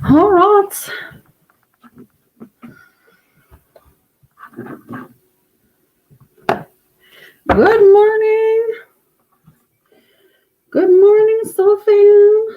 All right. Good morning. Good morning, Sophie.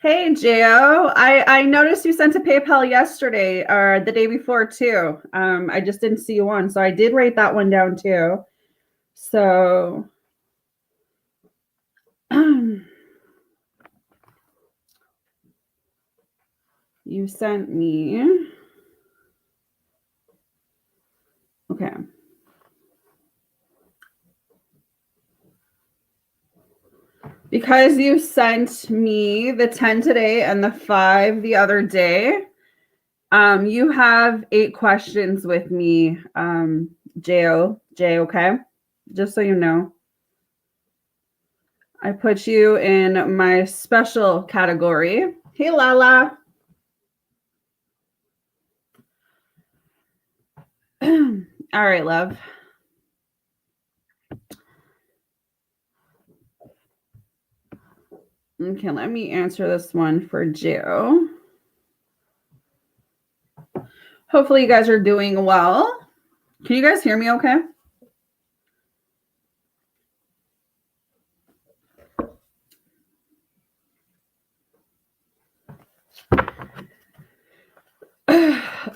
Hey, Jo. I noticed you sent a PayPal yesterday or the day before too. I just didn't see you on, so I did write that one down too. So you sent me. Okay. Because you sent me the 10 today and the 5 the other day, you have 8 questions with me, Jay, okay? Just so you know. I put you in my special category. Hey, Lala. All right, love. Okay, let me answer this one for Joe. Hopefully you guys are doing well. Can you guys hear me okay?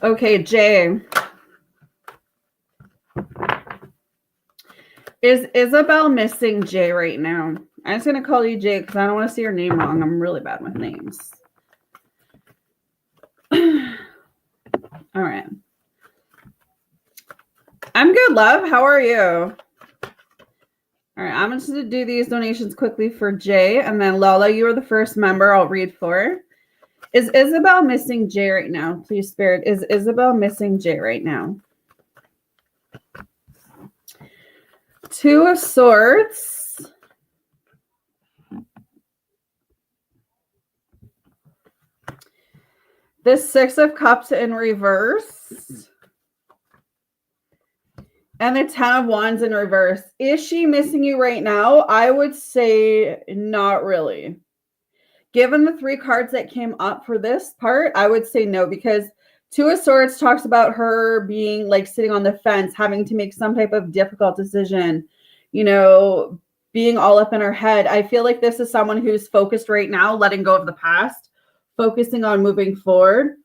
Okay, Jay. Is Isabel missing Jay right now? I'm just going to call you Jay because I don't want to see your name wrong. I'm really bad with names. All right. I'm good, love. How are you? All right. I'm just going to do these donations quickly for Jay. And then Lola, you are the first member I'll read for. Is Isabel missing Jay right now? Please, Spirit. Is Isabel missing Jay right now? 2 of Swords. The 6 of Cups in reverse. And the 10 of Wands in reverse. Is she missing you right now? I would say not really. Given the 3 cards that came up for this part, I would say no, because 2 of Swords talks about her being like sitting on the fence, having to make some type of difficult decision, being all up in her head. I feel like this is someone who's focused right now, letting go of the past, focusing on moving forward.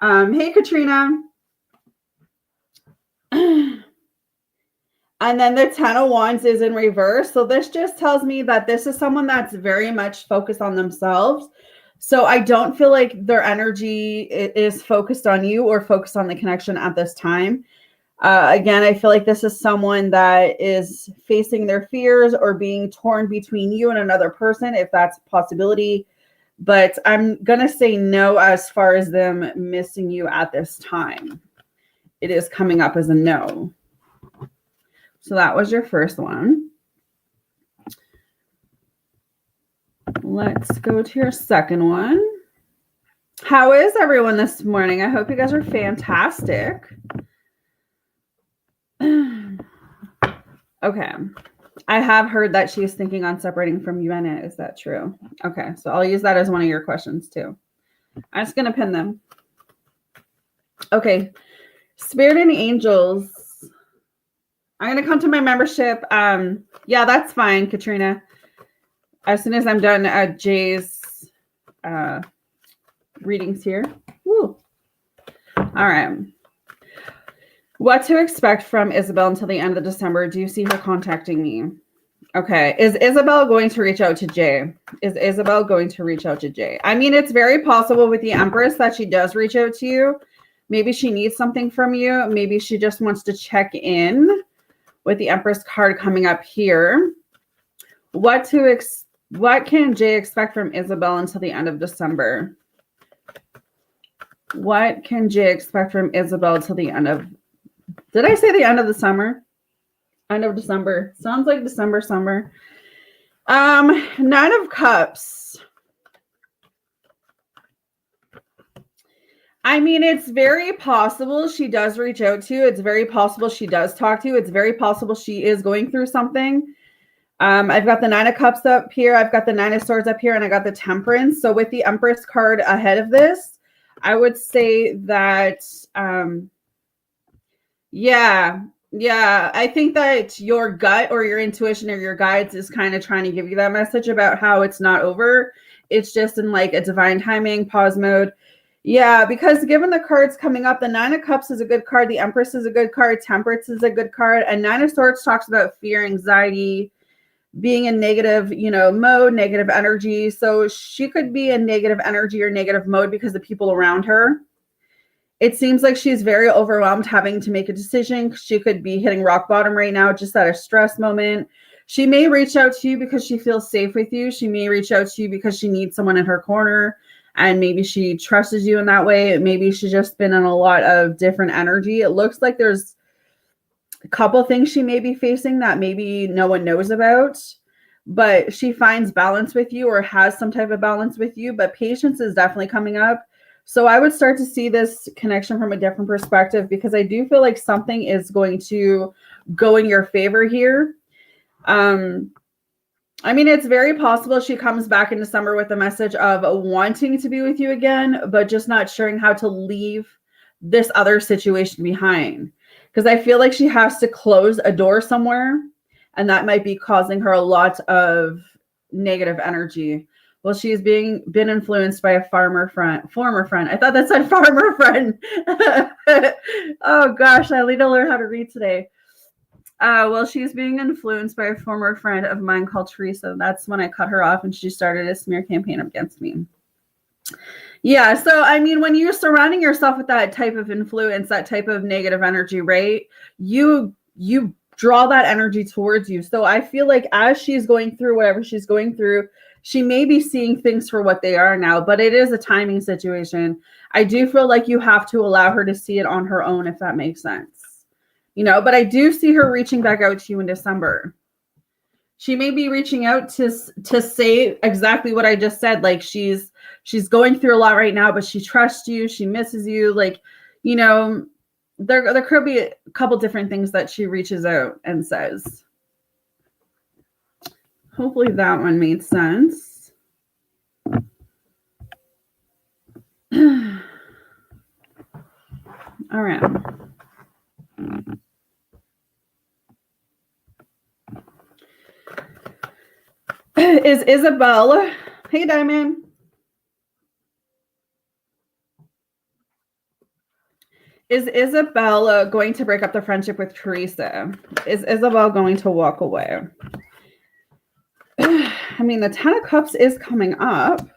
Hey, Katrina. And then the 10 of Wands is in reverse. So this just tells me that this is someone that's very much focused on themselves. So I don't feel like their energy is focused on you or focused on the connection at this time. Again, I feel like this is someone that is facing their fears or being torn between you and another person, if that's a possibility. But I'm going to say no as far as them missing you at this time. It is coming up as a no. So that was your first one. Let's go to your second one. How is everyone this morning? I hope you guys are fantastic. Okay. I have heard that she is thinking on separating from Yuena. Is that true? Okay. So I'll use that as one of your questions too. I'm just going to pin them. Okay. Spirit and angels. I'm going to come to my membership. Yeah, that's fine, Katrina. As soon as I'm done at Jay's readings here. Woo. All right. What to expect from Isabel until the end of December? Do you see her contacting me? Okay. Is Isabel going to reach out to Jay? Is Isabel going to reach out to Jay? I mean, it's very possible with the Empress that she does reach out to you. Maybe she needs something from you. Maybe she just wants to check in with the Empress card coming up here. What can Jay expect from Isabel until the end of December? What can Jay expect from Isabel till the end of... Did I say the end of the summer? End of December. Sounds like December, summer. 9 of Cups. I mean, it's very possible she does reach out to you. It's very possible she does talk to you. It's very possible she is going through something. I've got the 9 of Cups up here. I've got the 9 of Swords up here, and I got the Temperance. So with the Empress card ahead of this, I would say that, yeah, I think that your gut or your intuition or your guides is kind of trying to give you that message about how it's not over. It's just in like a divine timing, pause mode. Yeah, because given the cards coming up, the 9 of Cups is a good card. The Empress is a good card. Temperance is a good card. And 9 of Swords talks about fear, anxiety, being in negative, mode, negative energy. So she could be in negative energy or negative mode because of people around her. It seems like she's very overwhelmed having to make a decision. She could be hitting rock bottom right now, just at a stress moment. She may reach out to you because she feels safe with you. She may reach out to you because she needs someone in her corner, and maybe she trusts you in that way. Maybe she's just been in a lot of different energy. It looks like there's a couple things she may be facing that maybe no one knows about, but she finds balance with you or has some type of balance with you. But patience is definitely coming up. So I would start to see this connection from a different perspective, because I do feel like something is going to go in your favor here. I mean, it's very possible she comes back in December with a message of wanting to be with you again, but just not sure how to leave this other situation behind. Because I feel like she has to close a door somewhere, and that might be causing her a lot of negative energy. Well, she's been influenced by a former friend. I thought that said farmer friend. Oh gosh, I need to learn how to read today. Well, she's being influenced by a former friend of mine called Teresa. That's when I cut her off and she started a smear campaign against me. Yeah, so I mean, when you're surrounding yourself with that type of influence, that type of negative energy, right? You draw that energy towards you. So I feel like as she's going through whatever she's going through, she may be seeing things for what they are now, but it is a timing situation. I do feel like you have to allow her to see it on her own, if that makes sense. But I do see her reaching back out to you in December. She may be reaching out to say exactly what I just said. Like she's going through a lot right now, but she trusts you. She misses you. Like, there could be a couple different things that she reaches out and says. Hopefully that one made sense. All right. Is Isabel... Hey, Diamond. Is Isabel going to break up the friendship with Teresa? Is Isabel going to walk away? I mean, the 10 of Cups is coming up.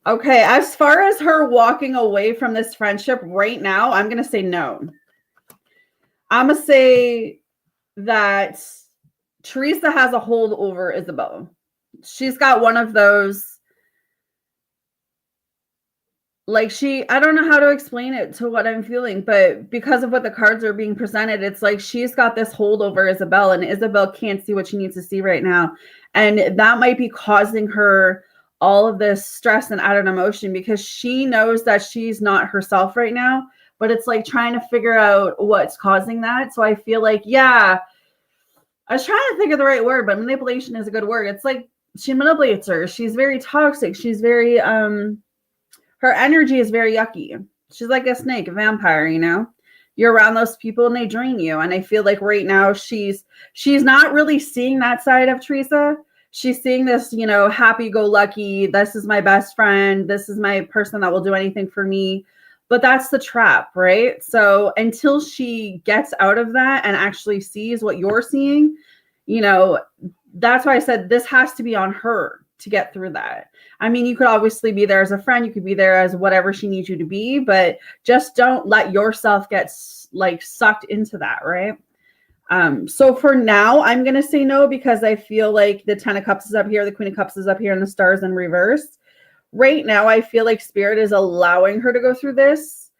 Okay, as far as her walking away from this friendship right now, I'm going to say no. I'm going to say that Teresa has a hold over Isabel. She's got one of those, like I don't know how to explain it to what I'm feeling, but because of what the cards are being presented, it's like she's got this hold over Isabel, and Isabel can't see what she needs to see right now. And that might be causing her all of this stress and added emotion, because she knows that she's not herself right now, but it's like trying to figure out what's causing that. So I feel like, yeah, I was trying to think of the right word, but manipulation is a good word. It's like she manipulates her. She's very toxic. She's very, her energy is very yucky. She's like a snake, a vampire, you know? You're around those people and they drain you. And I feel like right now she's not really seeing that side of Teresa. She's seeing this, you know, happy-go-lucky, this is my best friend, this is my person that will do anything for me. But that's the trap, right? So until she gets out of that and actually sees what you're seeing, you know, that's why I said this has to be on her to get through that. I mean, you could obviously be there as a friend, you could be there as whatever she needs you to be, but just don't let yourself get like sucked into that, right? So for now, I'm going to say no, because I feel like the 10 of Cups is up here, the Queen of Cups is up here, and the Stars in reverse. Right now, I feel like Spirit is allowing her to go through this.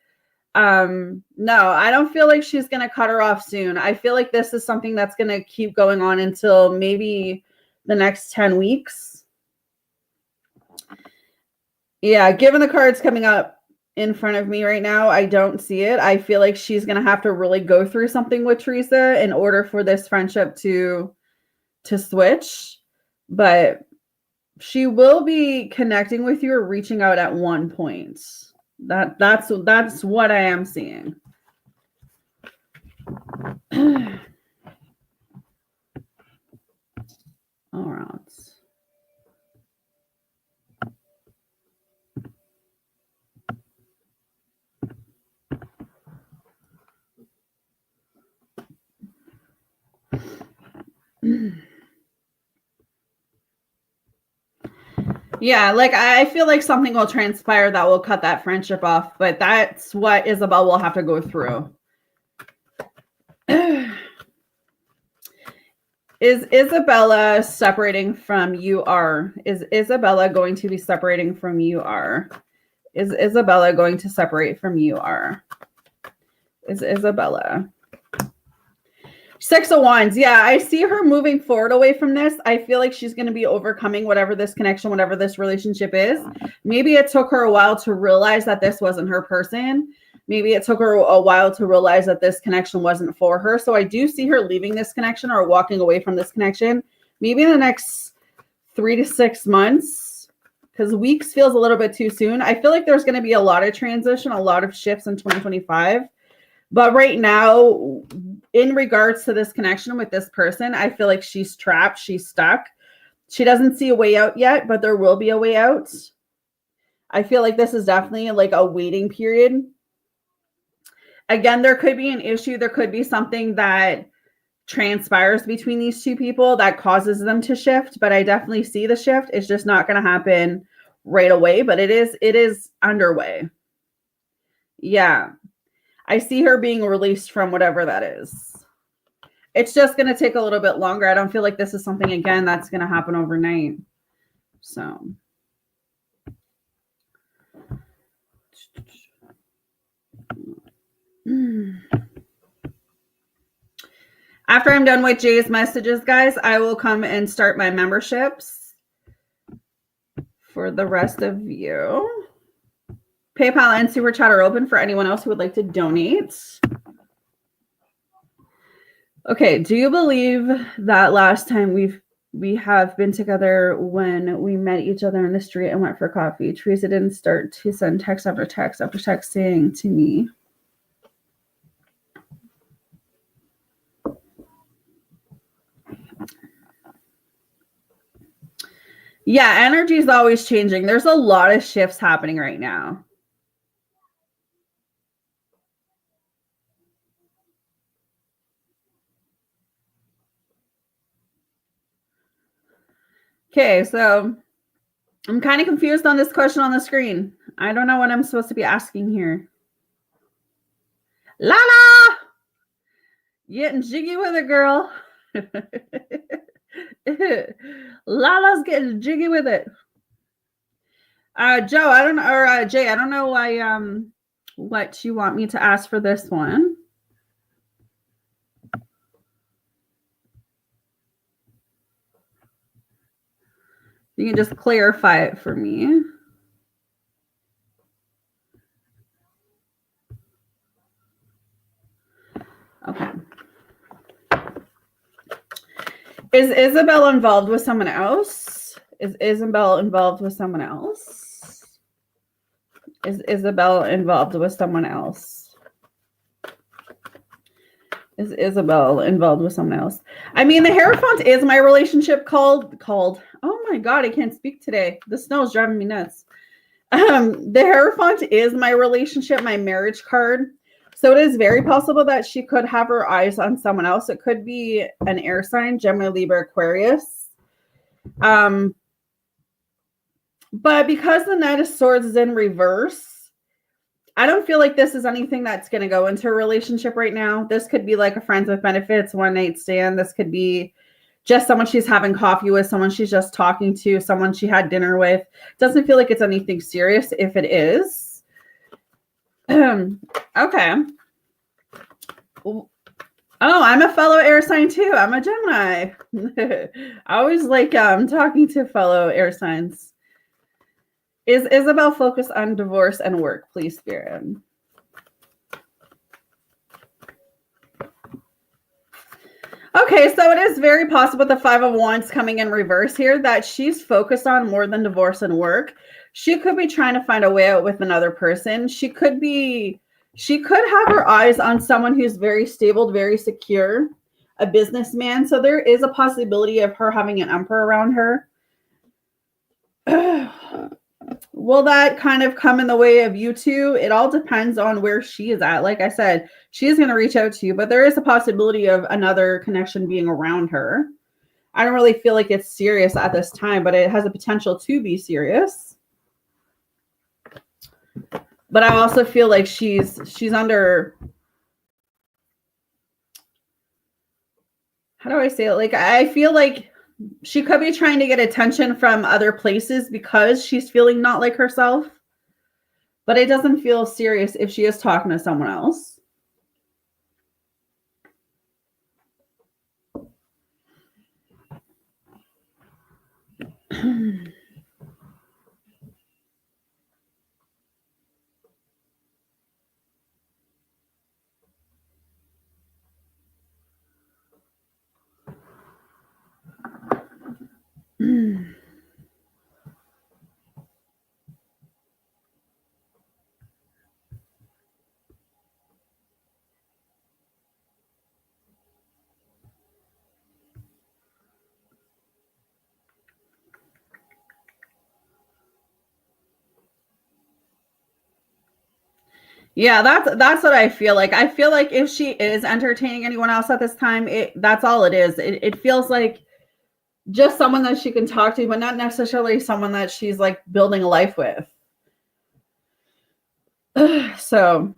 No, I don't feel like she's going to cut her off soon. I feel like this is something that's going to keep going on until maybe the next 10 weeks. Yeah, given the cards coming up in front of me right now, I don't see it. I feel like she's going to have to really go through something with Teresa in order for this friendship to switch. But she will be connecting with you or reaching out at one point. That's what I am seeing. All right. Yeah, like I feel like something will transpire that will cut that friendship off, but that's what Isabel will have to go through. Is Isabella separating from you are? Is Isabella going to be separating from you are? Is Isabella going to separate from you are? Is Isabella? 6 of Wands. Yeah, I see her moving forward away from this. I feel like she's going to be overcoming whatever this connection, whatever this relationship is. Maybe it took her a while to realize that this wasn't her person. Maybe it took her a while to realize that this connection wasn't for her. So I do see her leaving this connection or walking away from this connection. Maybe in the next 3 to 6 months, because weeks feels a little bit too soon. I feel like there's going to be a lot of transition, a lot of shifts in 2025. But right now, in regards to this connection with this person, I feel like she's trapped. She's stuck. She doesn't see a way out yet, but there will be a way out. I feel like this is definitely like a waiting period. Again, there could be an issue. There could be something that transpires between these two people that causes them to shift. But I definitely see the shift. It's just not going to happen right away, but it is underway. Yeah. I see her being released from whatever that is. It's just going to take a little bit longer. I don't feel like this is something, again, that's going to happen overnight. So. After I'm done with Jay's messages, guys, I will come and start my memberships for the rest of you. PayPal and Super Chat are open for anyone else who would like to donate. Okay, do you believe that last time we have been together when we met each other in the street and went for coffee, Teresa didn't start to send text after text after text saying to me, yeah, energy is always changing. There's a lot of shifts happening right now. Okay, so I'm kind of confused on this question on the screen. I don't know what I'm supposed to be asking here. Lala! Getting jiggy with it, girl. Lala's getting jiggy with it. Joe, I don't know, or Jay, I don't know why what you want me to ask for this one. You can just clarify it for me. Okay. Is Isabel involved with someone else? Is Isabel involved with someone else? Is Isabel involved with someone else? Is Isabel involved with someone else? I mean, the Hierophant is my relationship called. Oh my God, I can't speak today. The snow is driving me nuts. The Hierophant is my relationship, my marriage card. So it is very possible that she could have her eyes on someone else. It could be an air sign, Gemini, Libra, Aquarius. But because the Knight of Swords is in reverse, I don't feel like this is anything that's going to go into a relationship right now. This could be like a friends with benefits, one night stand. This could be just someone she's having coffee with, someone she's just talking to, someone she had dinner with. Doesn't feel like it's anything serious if it is. Okay. Oh, I'm a fellow air sign too. I'm a Gemini. I always like talking to fellow air signs. Is Isabel focused on divorce and work, please, Spirit? Okay, so it is very possible the Five of Wands coming in reverse here that she's focused on more than divorce and work. She could be trying to find a way out with another person. She could have her eyes on someone who's very stable, very secure, a businessman. So there is a possibility of her having an emperor around her. Will that kind of come in the way of you two? It all depends on where she is at. Like I said, she is going to reach out to you, but there is a possibility of another connection being around her. I don't really feel like it's serious at this time, but it has a potential to be serious. But I also feel like she's under, how do I say it? Like, I feel like she could be trying to get attention from other places because she's feeling not like herself. But it doesn't feel serious if she is talking to someone else. Yeah, that's what I feel like. I feel like if she is entertaining anyone else at this time, that's all it is. It feels like just someone that she can talk to, but not necessarily someone that she's like building a life with. So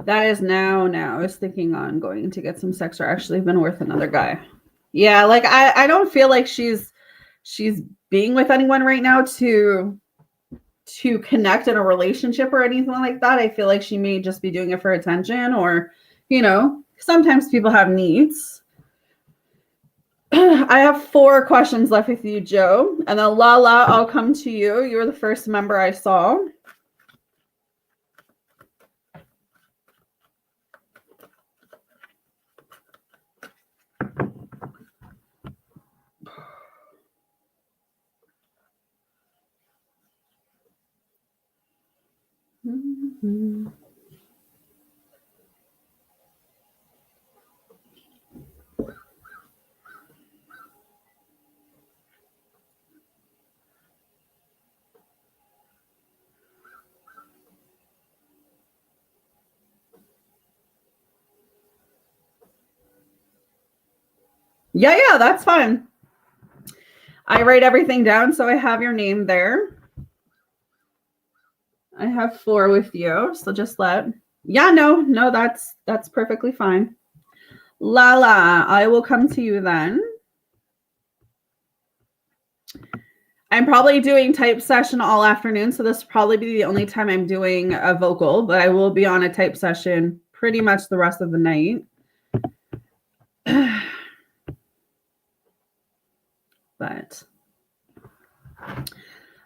that is now. I was thinking on going to get some sex or actually been with another guy. Yeah, like I don't feel like she's being with anyone right now to connect in a relationship or anything like that. I feel like she may just be doing it for attention or, sometimes people have needs. I have 4 questions left with you, Joe. And then Lala, I'll come to you. You were the first member I saw. Yeah, that's fine. I write everything down, so I have your name there. I have 4 with you, so just yeah, no, that's perfectly fine. Lala, I will come to you then. I'm probably doing type session all afternoon, so this will probably be the only time I'm doing a vocal, but I will be on a type session pretty much the rest of the night. But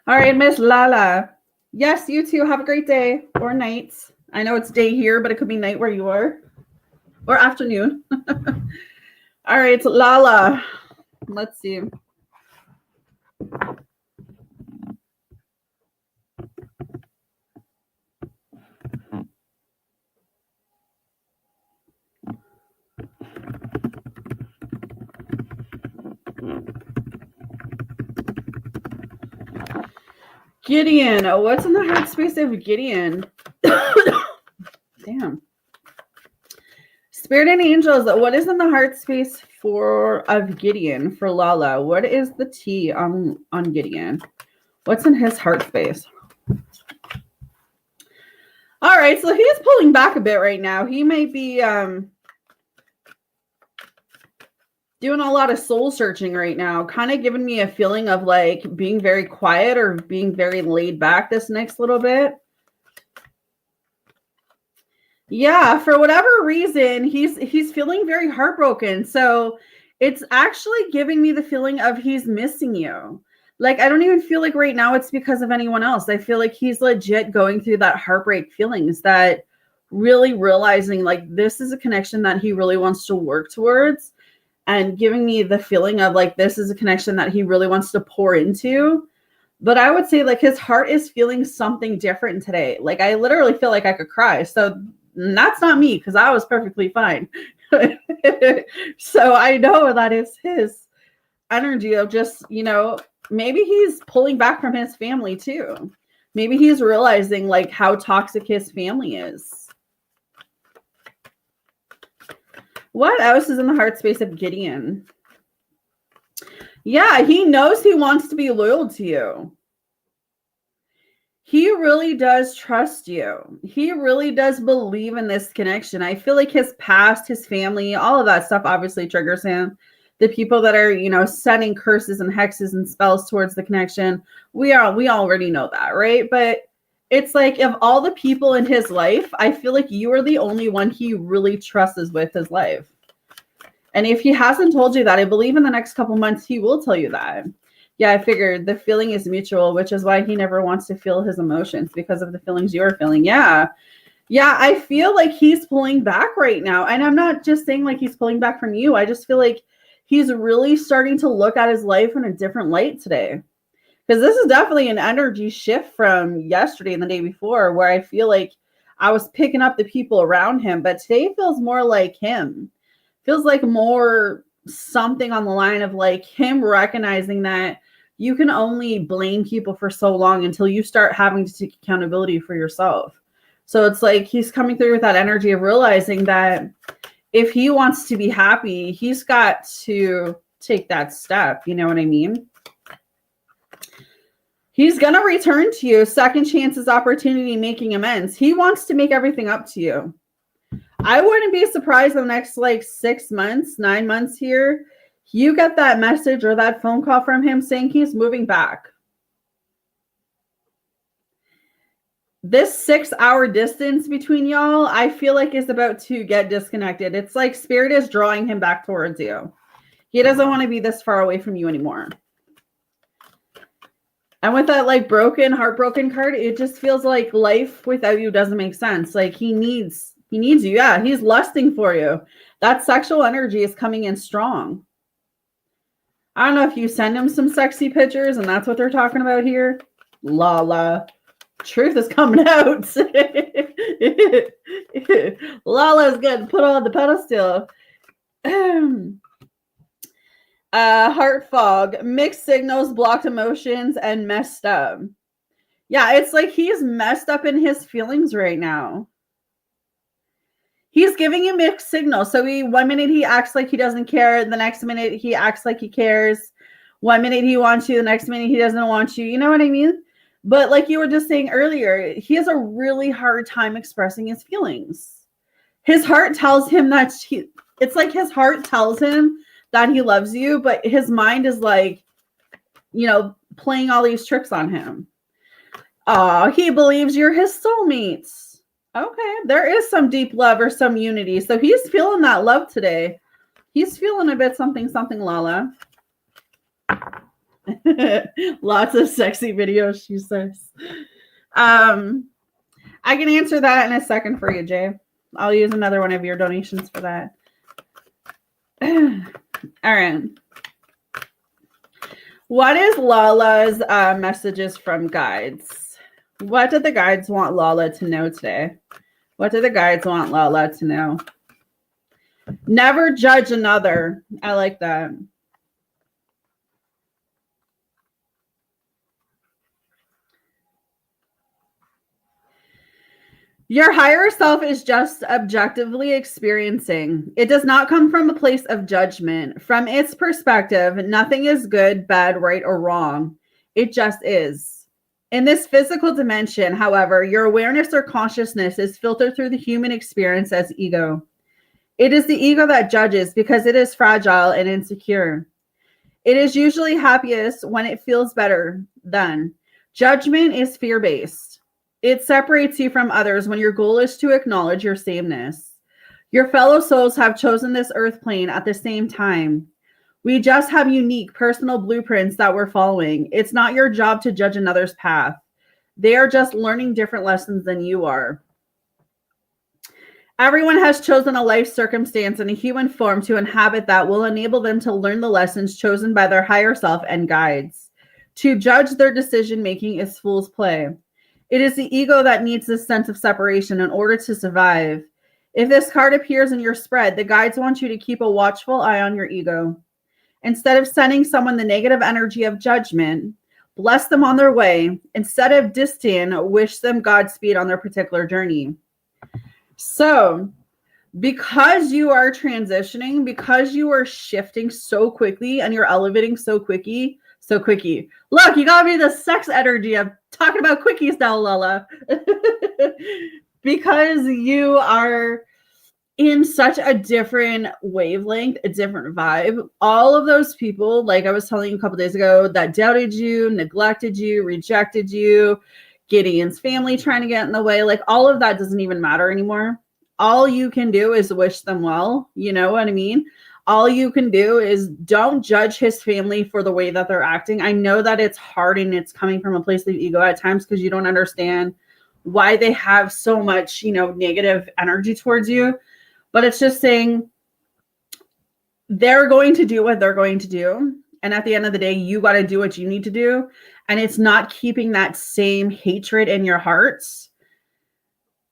all right, Miss Lala. Yes, you too. Have a great day or night. I know it's day here, but it could be night where you are or afternoon. All right, Lala. Let's see. Gideon. What's in the heart space of Gideon? Damn. Spirit and angels. What is in the heart space of Gideon for Lala? What is the T on Gideon? What's in his heart space? All right, so he's pulling back a bit right now. He might be doing a lot of soul searching right now, kind of giving me a feeling of like being very quiet or being very laid back this next little bit. Yeah, for whatever reason, he's feeling very heartbroken. So it's actually giving me the feeling of he's missing you. Like, I don't even feel like right now it's because of anyone else. I feel like he's legit going through that heartbreak feelings, that really realizing like this is a connection that he really wants to work towards, and giving me the feeling of like this is a connection that he really wants to pour into. But I would say like his heart is feeling something different today. Like I literally feel like I could cry. So that's not me, because I was perfectly fine. So I know that is his energy of just, maybe he's pulling back from his family too. Maybe he's realizing like how toxic his family is. What else is in the heart space of Gideon? Yeah, he knows he wants to be loyal to you. He really does trust you. He really does believe in this connection. I feel like his past, his family, all of that stuff obviously triggers him. The people that are, setting curses and hexes and spells towards the connection, we already know that, right? But it's like of all the people in his life, I feel like you are the only one he really trusts with his life. And if he hasn't told you that, I believe in the next couple months, he will tell you that. Yeah, I figured the feeling is mutual, which is why he never wants to feel his emotions, because of the feelings you're feeling. Yeah. Yeah, I feel like he's pulling back right now. And I'm not just saying like he's pulling back from you. I just feel like he's really starting to look at his life in a different light today. Because this is definitely an energy shift from yesterday and the day before, where I feel like I was picking up the people around him. But today feels more like him. Feels like more something on the line of like him recognizing that you can only blame people for so long until you start having to take accountability for yourself. So it's like he's coming through with that energy of realizing that if he wants to be happy, he's got to take that step. You know what I mean? He's going to return to you. Second chances, opportunity, making amends. He wants to make everything up to you. I wouldn't be surprised the next like 6 months, 9 months here, you get that message or that phone call from him saying he's moving back. This 6-hour distance between y'all, I feel like is about to get disconnected. It's like spirit is drawing him back towards you. He doesn't want to be this far away from you anymore. And with that like heartbroken card, it just feels like life without you doesn't make sense. Like he needs you. Yeah, he's lusting for you. That sexual energy is coming in strong. I don't know if you send him some sexy pictures and that's what they're talking about here. Lala. Truth is coming out. Lala's getting put on the pedestal. Heart fog, mixed signals, blocked emotions, and messed up. Yeah, it's like he's messed up in his feelings right now. he's giving you mixed signals. So one minute he acts like he doesn't care. The next minute he acts like he cares. One minute he wants you. The next minute he doesn't want you. You know what I mean? But like you were just saying earlier, he has a really hard time expressing his feelings. His heart tells him that it's like his heart tells him that he loves you, but his mind is like, playing all these tricks on him. He believes you're his soulmates. Okay, there is some deep love or some unity. So he's feeling that love today. He's feeling a bit something, Lala. Lots of sexy videos, she says. I can answer that in a second for you, Jay. I'll use another one of your donations for that. All right. What is Lala's messages from guides? What did the guides want Lala to know today? What do the guides want Lala to know? Never judge another. I like that. Your higher self is just objectively experiencing. It does not come from a place of judgment. From its perspective, nothing is good, bad, right, or wrong. It just is. In this physical dimension, however, your awareness or consciousness is filtered through the human experience as ego. It is the ego that judges because it is fragile and insecure. It is usually happiest when it feels better than. Judgment is fear-based. It separates you from others when your goal is to acknowledge your sameness. Your fellow souls have chosen this earth plane at the same time. We just have unique personal blueprints that we're following. It's not your job to judge another's path. They are just learning different lessons than you are. Everyone has chosen a life circumstance and a human form to inhabit that will enable them to learn the lessons chosen by their higher self and guides. To judge their decision-making is fool's play. It is the ego that needs this sense of separation in order to survive. If this card appears in your spread, the guides want you to keep a watchful eye on your ego. Instead of sending someone the negative energy of judgment, bless them on their way. Instead of disdain, wish them Godspeed on their particular journey. So, because you are transitioning, because you are shifting so quickly and you're elevating so quickie. Look, you got me the sex energy. I'm talking about quickies now, Lala. Because you are in such a different wavelength, a different vibe. All of those people, like I was telling you a couple days ago, that doubted you, neglected you, rejected you, Gideon's family trying to get in the way, like all of that doesn't even matter anymore. All you can do is wish them well. You know what I mean? All you can do is don't judge his family for the way that they're acting. I know that it's hard and it's coming from a place of ego at times because you don't understand why they have so much, negative energy towards you. But it's just saying they're going to do what they're going to do. And at the end of the day, you got to do what you need to do. And it's not keeping that same hatred in your hearts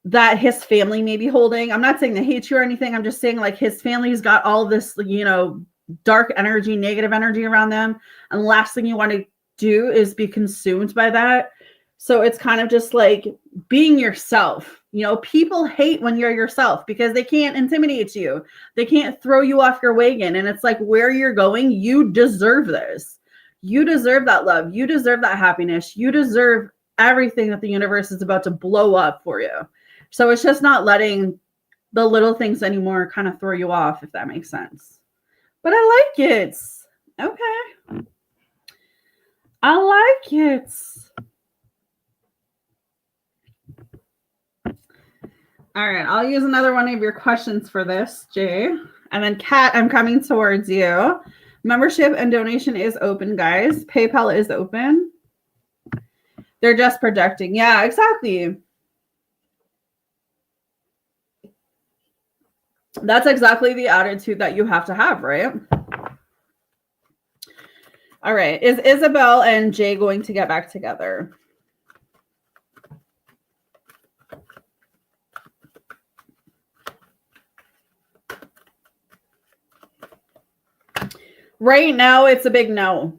that his family may be holding. I'm not saying they hate you or anything. I'm just saying like his family's got all this, dark energy, negative energy around them. And the last thing you want to do is be consumed by that. So it's kind of just like being yourself. People hate when you're yourself because they can't intimidate you. They can't throw you off your wagon. And it's like where you're going, you deserve this. You deserve that love. You deserve that happiness. You deserve everything that the universe is about to blow up for you. So it's just not letting the little things anymore kind of throw you off, if that makes sense. But I like it. Okay. I like it. All right. I'll use another one of your questions for this, Jay. And then Kat, I'm coming towards you. Membership and donation is open, guys. PayPal is open. They're just projecting. Yeah, exactly. That's exactly the attitude that you have to have, right? All right. Is Isabel and Jay going to get back together? Right now, it's a big no.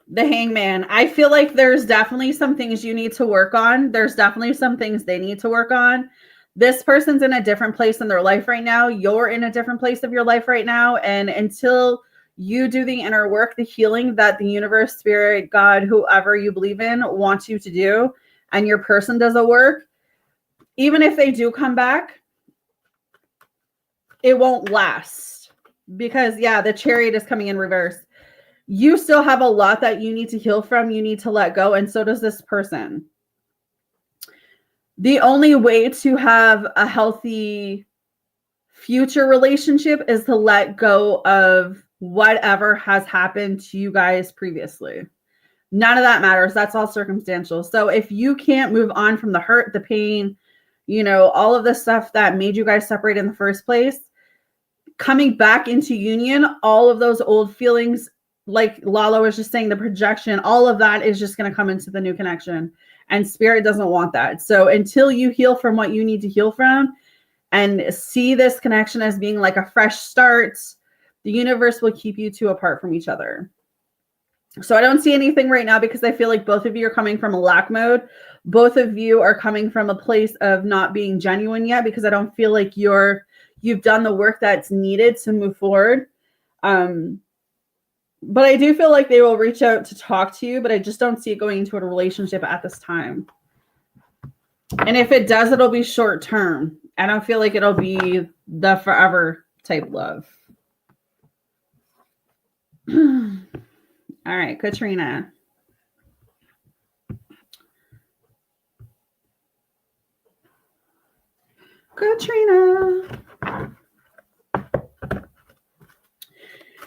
The Hangman. I feel like there's definitely some things you need to work on. There's definitely some things they need to work on. This person's in a different place in their life right now. You're in a different place of your life right now. And until you do the inner work, the healing that the universe, spirit, God, whoever you believe in wants you to do, and your person does the work, even if they do come back, it won't last. Because, yeah, the Chariot is coming in reverse. You still have a lot that you need to heal from. You need to let go. And so does this person. The only way to have a healthy future relationship is to let go of whatever has happened to you guys previously. None of that matters. That's all circumstantial. So if you can't move on from the hurt, the pain, you know, all of the stuff that made you guys separate in the first place, coming back into union, all of those old feelings, like Lala was just saying, the projection, all of that is just going to come into the new connection. And spirit doesn't want that. So until you heal from what you need to heal from and see this connection as being like a fresh start, the universe will keep you two apart from each other. So I don't see anything right now because I feel like both of you are coming from a lack mode. Both of you are coming from a place of not being genuine yet, because I don't feel like you've done the work that's needed to move forward. But I do feel like they will reach out to talk to you, but I just don't see it going into a relationship at this time. And if it does, it'll be short term. I don't feel like it'll be the forever type love. All right, Katrina. Katrina.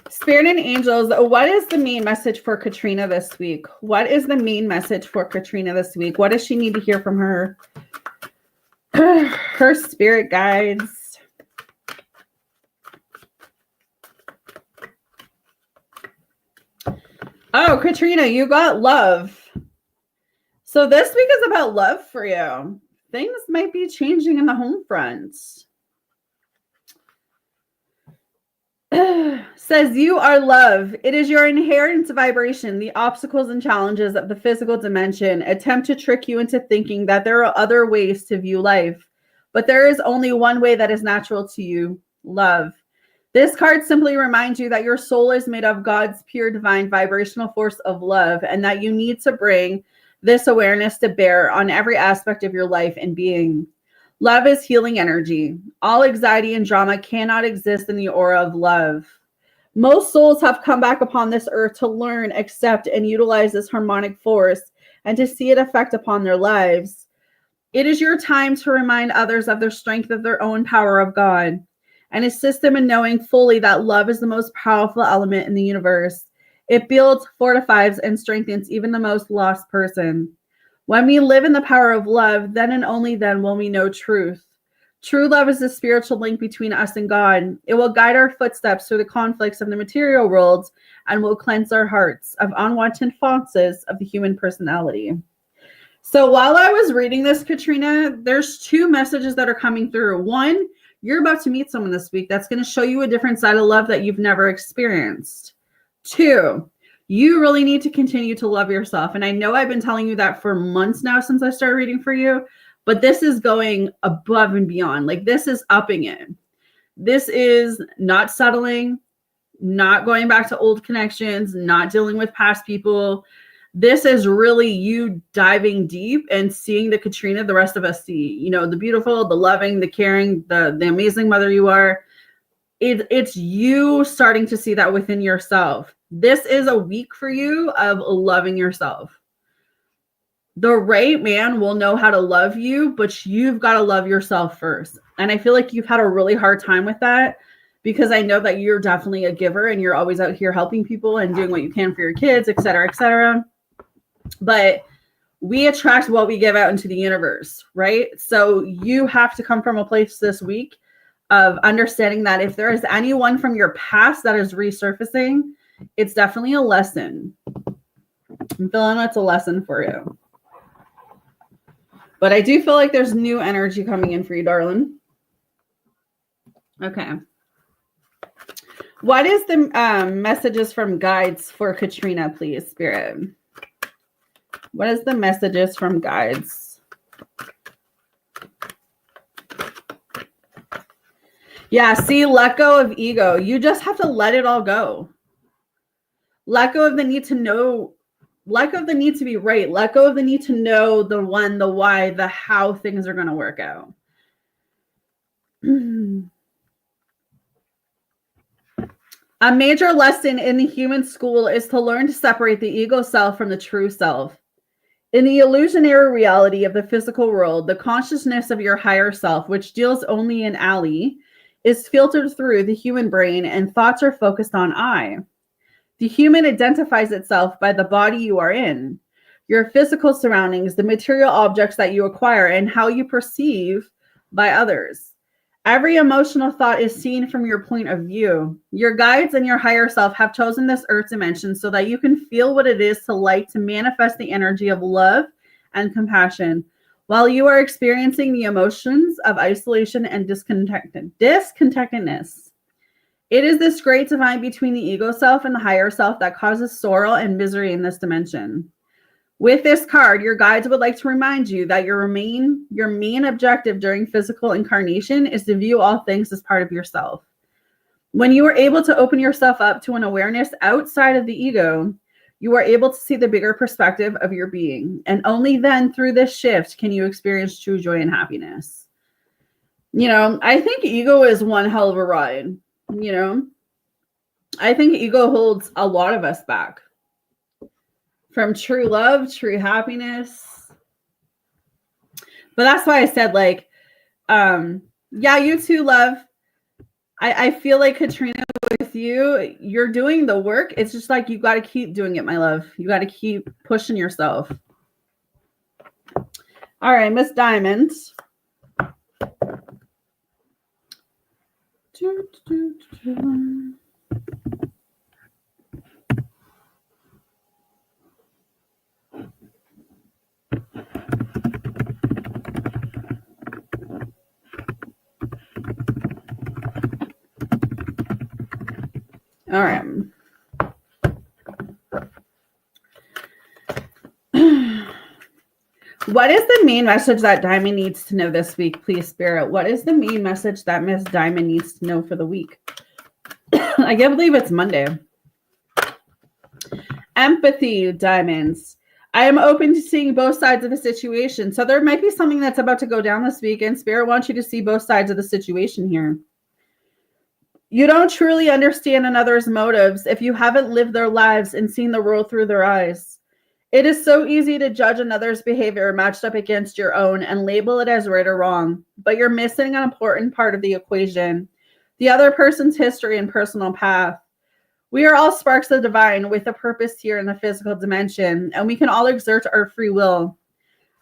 Spirit and angels, what is the main message for Katrina this week? What is the main message for Katrina this week? What does she need to hear from her spirit guides? Oh, Katrina, you got love. So this week is about love for you. Things might be changing in the home front. Says you are love. It is your inherent vibration. The obstacles and challenges of the physical dimension attempt to trick you into thinking that there are other ways to view life. But there is only one way that is natural to you, love. This card simply reminds you that your soul is made of God's pure divine vibrational force of love, and that you need to bring this awareness to bear on every aspect of your life and being. Love is healing energy. All anxiety and drama cannot exist in the aura of love. Most souls have come back upon this earth to learn, accept, and utilize this harmonic force and to see it affect upon their lives. It is your time to remind others of their strength of their own power of God and assist them in knowing fully that love is the most powerful element in the universe. It builds, fortifies, and strengthens even the most lost person. When we live in the power of love, then and only then will we know truth. True love is the spiritual link between us and God. It will guide our footsteps through the conflicts of the material world and will cleanse our hearts of unwanted forces of the human personality. So while I was reading this, Katrina, there's two messages that are coming through. One, you're about to meet someone this week that's going to show you a different side of love that you've never experienced. Two, you really need to continue to love yourself. And I know I've been telling you that for months now since I started reading for you, but this is going above and beyond. Like, this is upping it. This is not settling, not going back to old connections, not dealing with past people. This is really you diving deep and seeing the Katrina the rest of us see. You know, the beautiful, the loving, the caring, the amazing mother you are. It's you starting to see that within yourself. This is a week for you of loving yourself. The right man will know how to love you, but you've got to love yourself first. And I feel like you've had a really hard time with that, because I know that you're definitely a giver and you're always out here helping people and doing what you can for your kids, et cetera, et cetera. But we attract what we give out into the universe, right? So you have to come from a place this week of understanding that if there is anyone from your past that is resurfacing, it's definitely a lesson. I'm feeling it's a lesson for you. But I do feel like there's new energy coming in for you, darling. Okay. What is the messages from guides for Katrina, please, Spirit? What is the messages from guides? Yeah, see, let go of ego. You just have to let it all go. Let go of the need to know. Let go of the need to be right. Let go of the need to know the when, the why, the how things are going to work out. A major lesson in the human school is to learn to separate the ego self from the true self. In the illusionary reality of the physical world, the consciousness of your higher self, which deals only in Ali, is filtered through the human brain and thoughts are focused on I. The human identifies itself by the body you are in, your physical surroundings, the material objects that you acquire, and how you perceive by others. Every emotional thought is seen from your point of view. Your guides and your higher self have chosen this earth dimension so that you can feel what it is to like to manifest the energy of love and compassion while you are experiencing the emotions of isolation and discontentedness. It is this great divide between the ego self and the higher self that causes sorrow and misery in this dimension. With this card, your guides would like to remind you that your main objective during physical incarnation is to view all things as part of yourself. When you are able to open yourself up to an awareness outside of the ego, you are able to see the bigger perspective of your being. And only then, through this shift, can you experience true joy and happiness. You know, I think ego is one hell of a ride. You know, I think ego holds a lot of us back from true love, true happiness. But that's why I said, like, yeah, you too, love. I feel like, Katrina, with you, you're doing the work. It's just like, you got to keep doing it, my love. You got to keep pushing yourself. All right, Miss Diamond. All right. What is the main message that Diamond needs to know this week, please, Spirit? What is the main message that Miss Diamond needs to know for the week? I can't believe it's Monday. Empathy, Diamonds. I am open to seeing both sides of a situation. So there might be something that's about to go down this week, and Spirit wants you to see both sides of the situation here. You don't truly understand another's motives if you haven't lived their lives and seen the world through their eyes. It is so easy to judge another's behavior matched up against your own and label it as right or wrong, but you're missing an important part of the equation, the other person's history and personal path. We are all sparks of the divine with a purpose here in the physical dimension, and we can all exert our free will.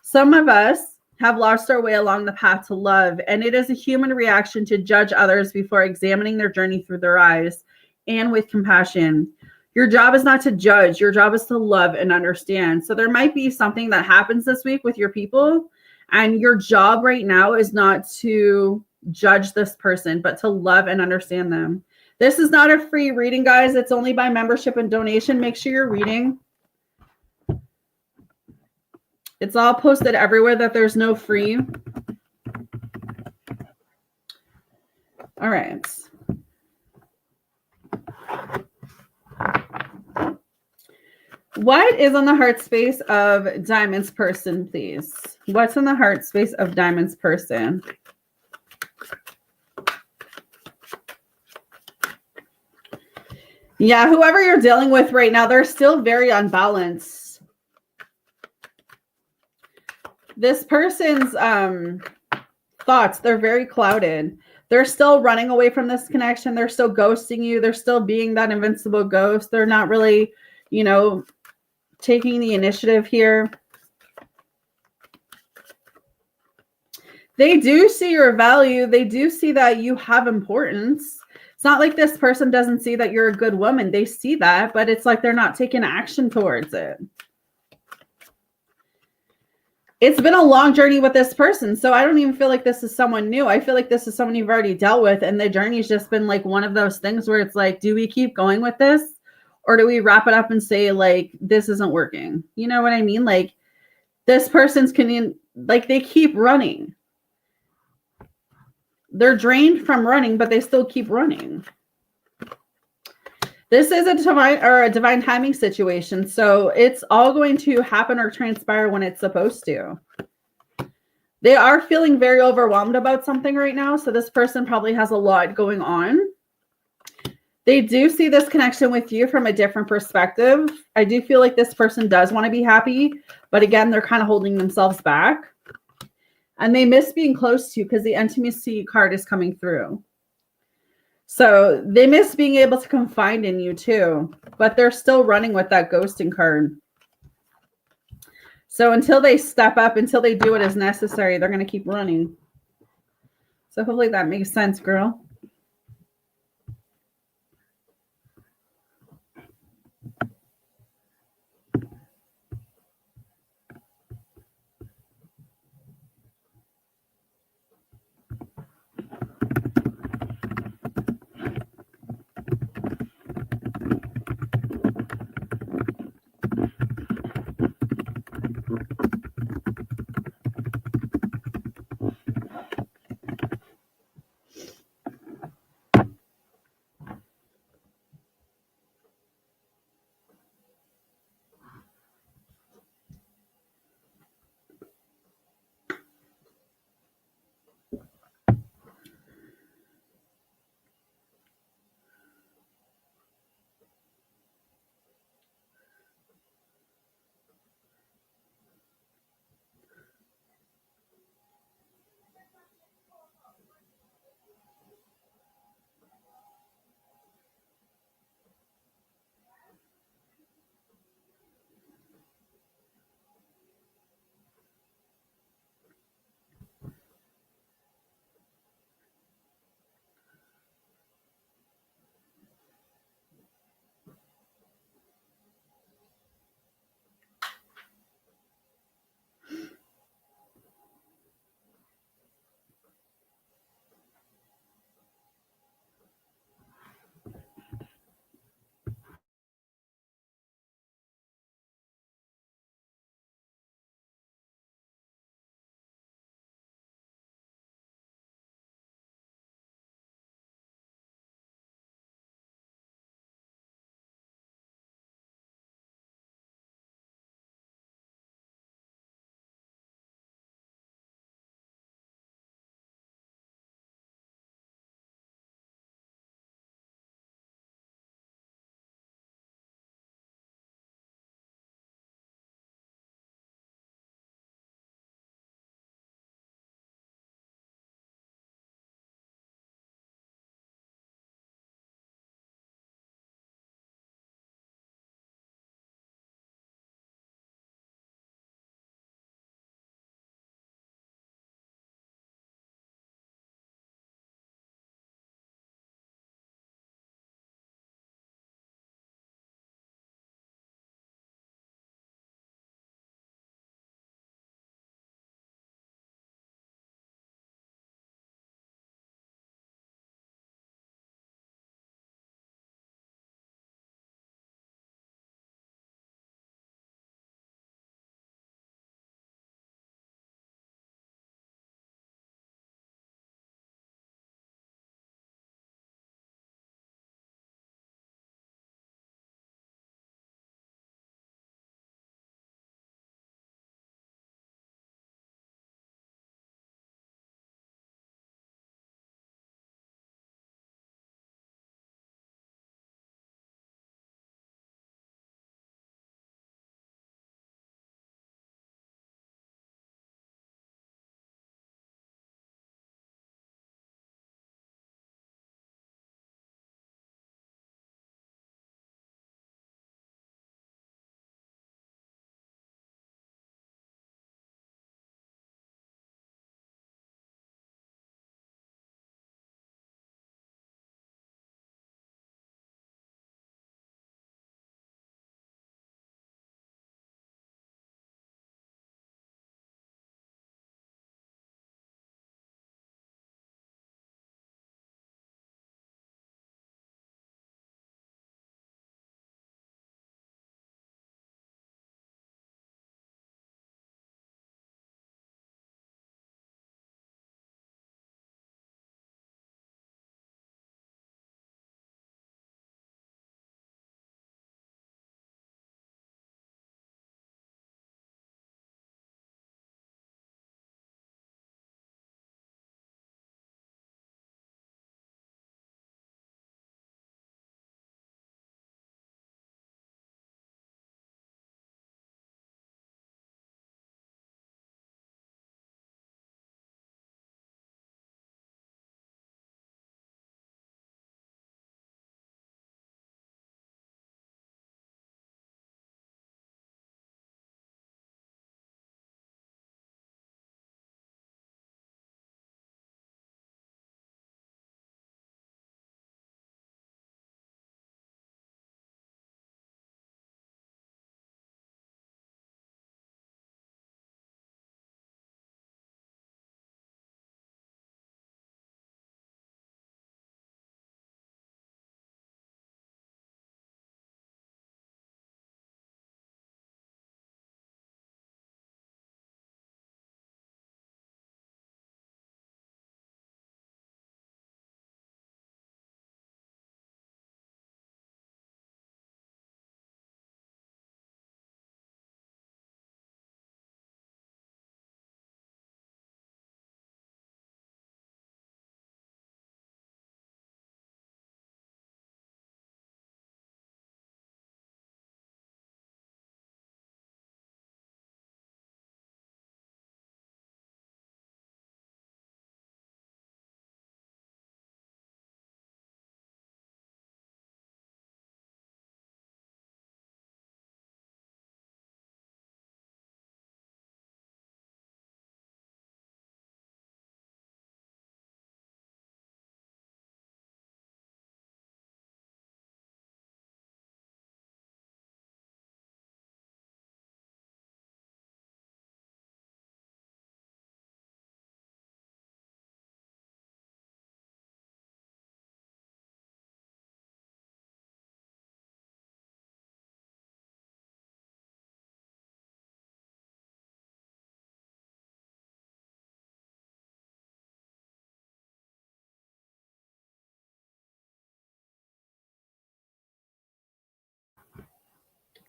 Some of us have lost our way along the path to love, and it is a human reaction to judge others before examining their journey through their eyes and with compassion. Your job is not to judge. Your job is to love and understand. So there might be something that happens this week with your people, and your job right now is not to judge this person, but to love and understand them. This is not a free reading, guys. It's only by membership and donation. Make sure you're reading. It's all posted everywhere that there's no free. All right. What is on the heart space of Diamond's person, please? What's in the heart space of Diamond's person? Yeah, whoever you're dealing with right now, they're still very unbalanced. This person's thoughts, they're very clouded. They're still running away from this connection. They're still ghosting you. They're still being that invincible ghost. They're not really, you know, taking the initiative here. They do see your value. They do see that you have importance. It's not like this person doesn't see that you're a good woman. They see that, but it's like they're not taking action towards it. It's been a long journey with this person, so I don't even feel like this is someone new. I feel like this is someone you've already dealt with, and the journey's just been like one of those things where it's like, do we keep going with this? Or do we wrap it up and say, like, this isn't working? You know what I mean? Like, this person's like, they keep running. They're drained from running, but they still keep running. This is a divine timing situation. So it's all going to happen or transpire when it's supposed to. They are feeling very overwhelmed about something right now. So this person probably has a lot going on. They do see this connection with you from a different perspective. I do feel like this person does want to be happy, but again, they're kind of holding themselves back. And they miss being close to you because the intimacy card is coming through. So they miss being able to confide in you too, but they're still running with that ghosting card. So until they step up, until they do what is necessary, they're going to keep running. So hopefully that makes sense, girl.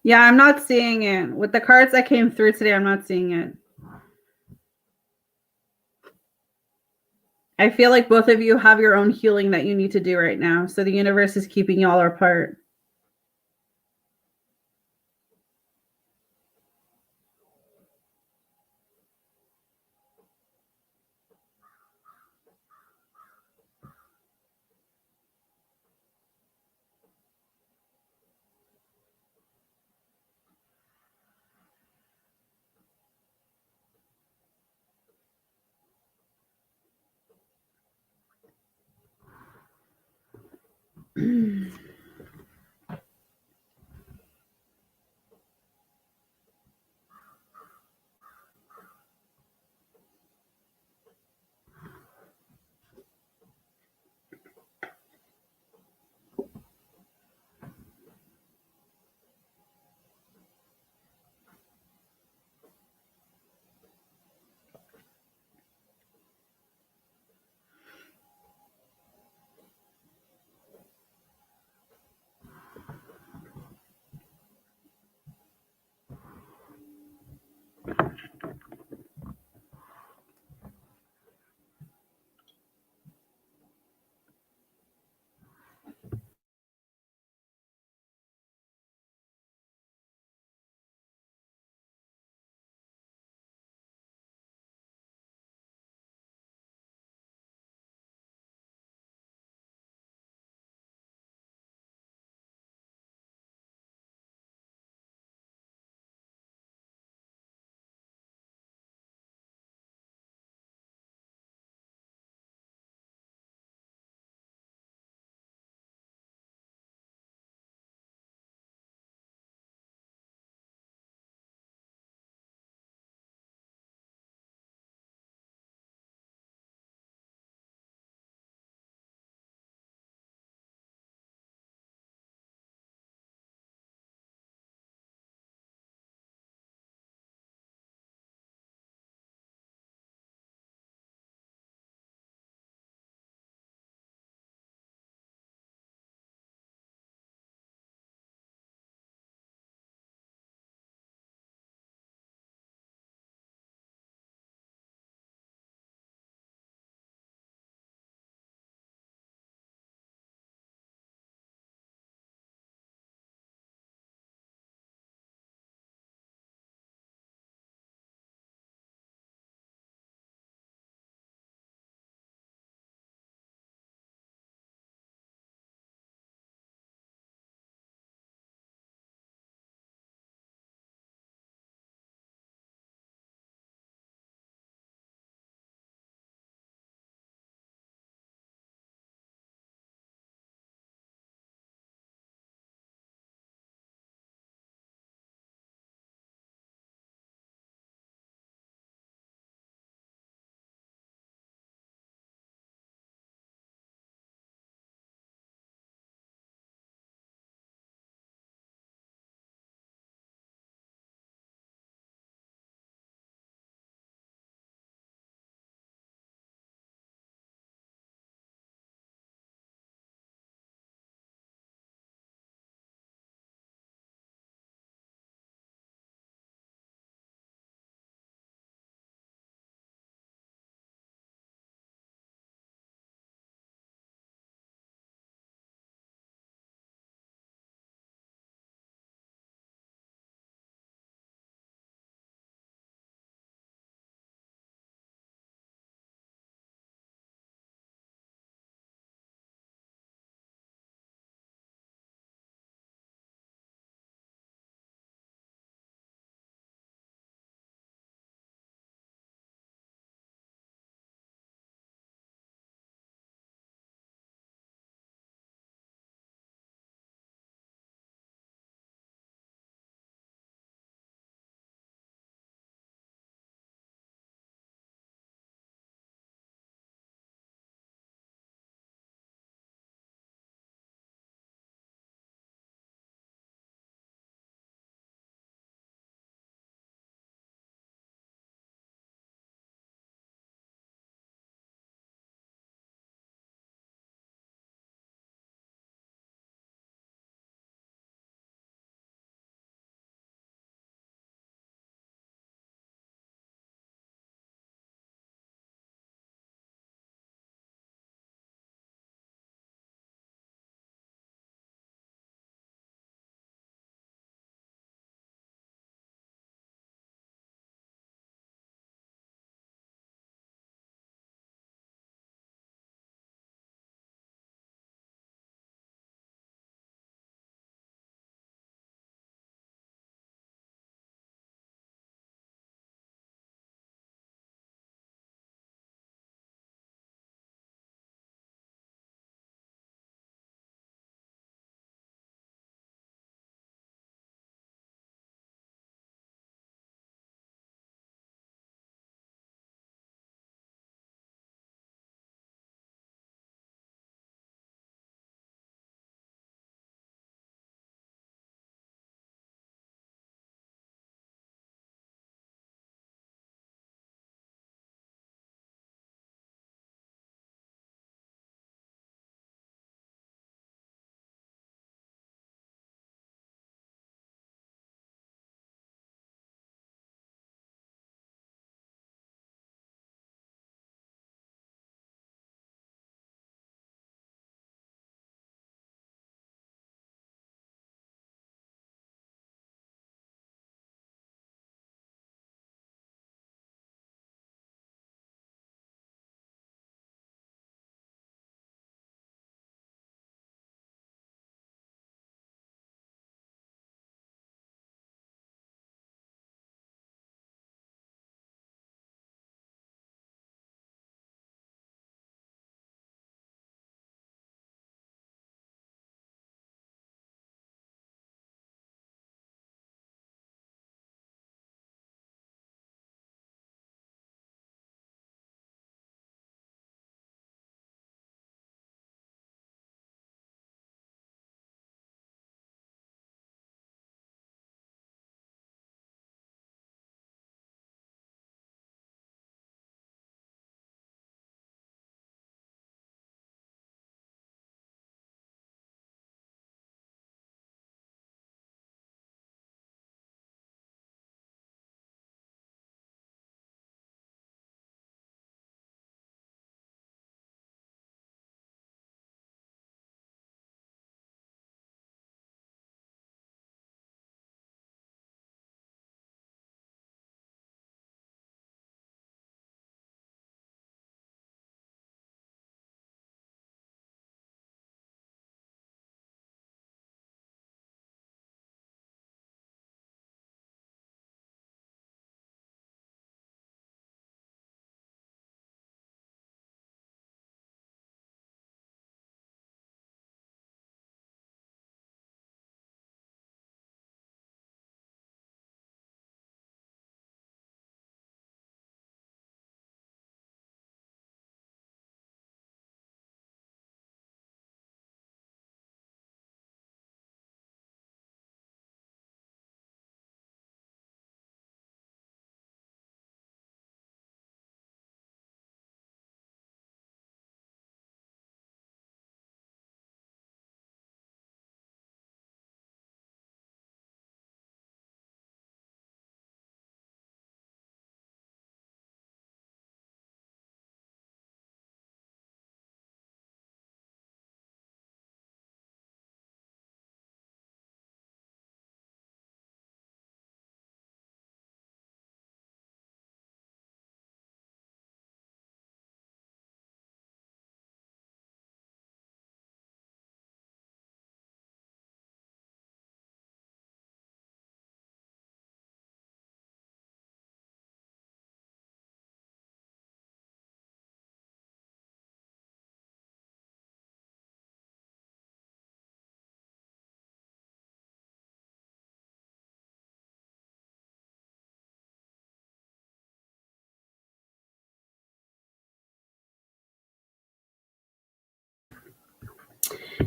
Yeah, I'm not seeing it. With the cards that came through today, I'm not seeing it. I feel like both of you have your own healing that you need to do right now. So the universe is keeping y'all apart.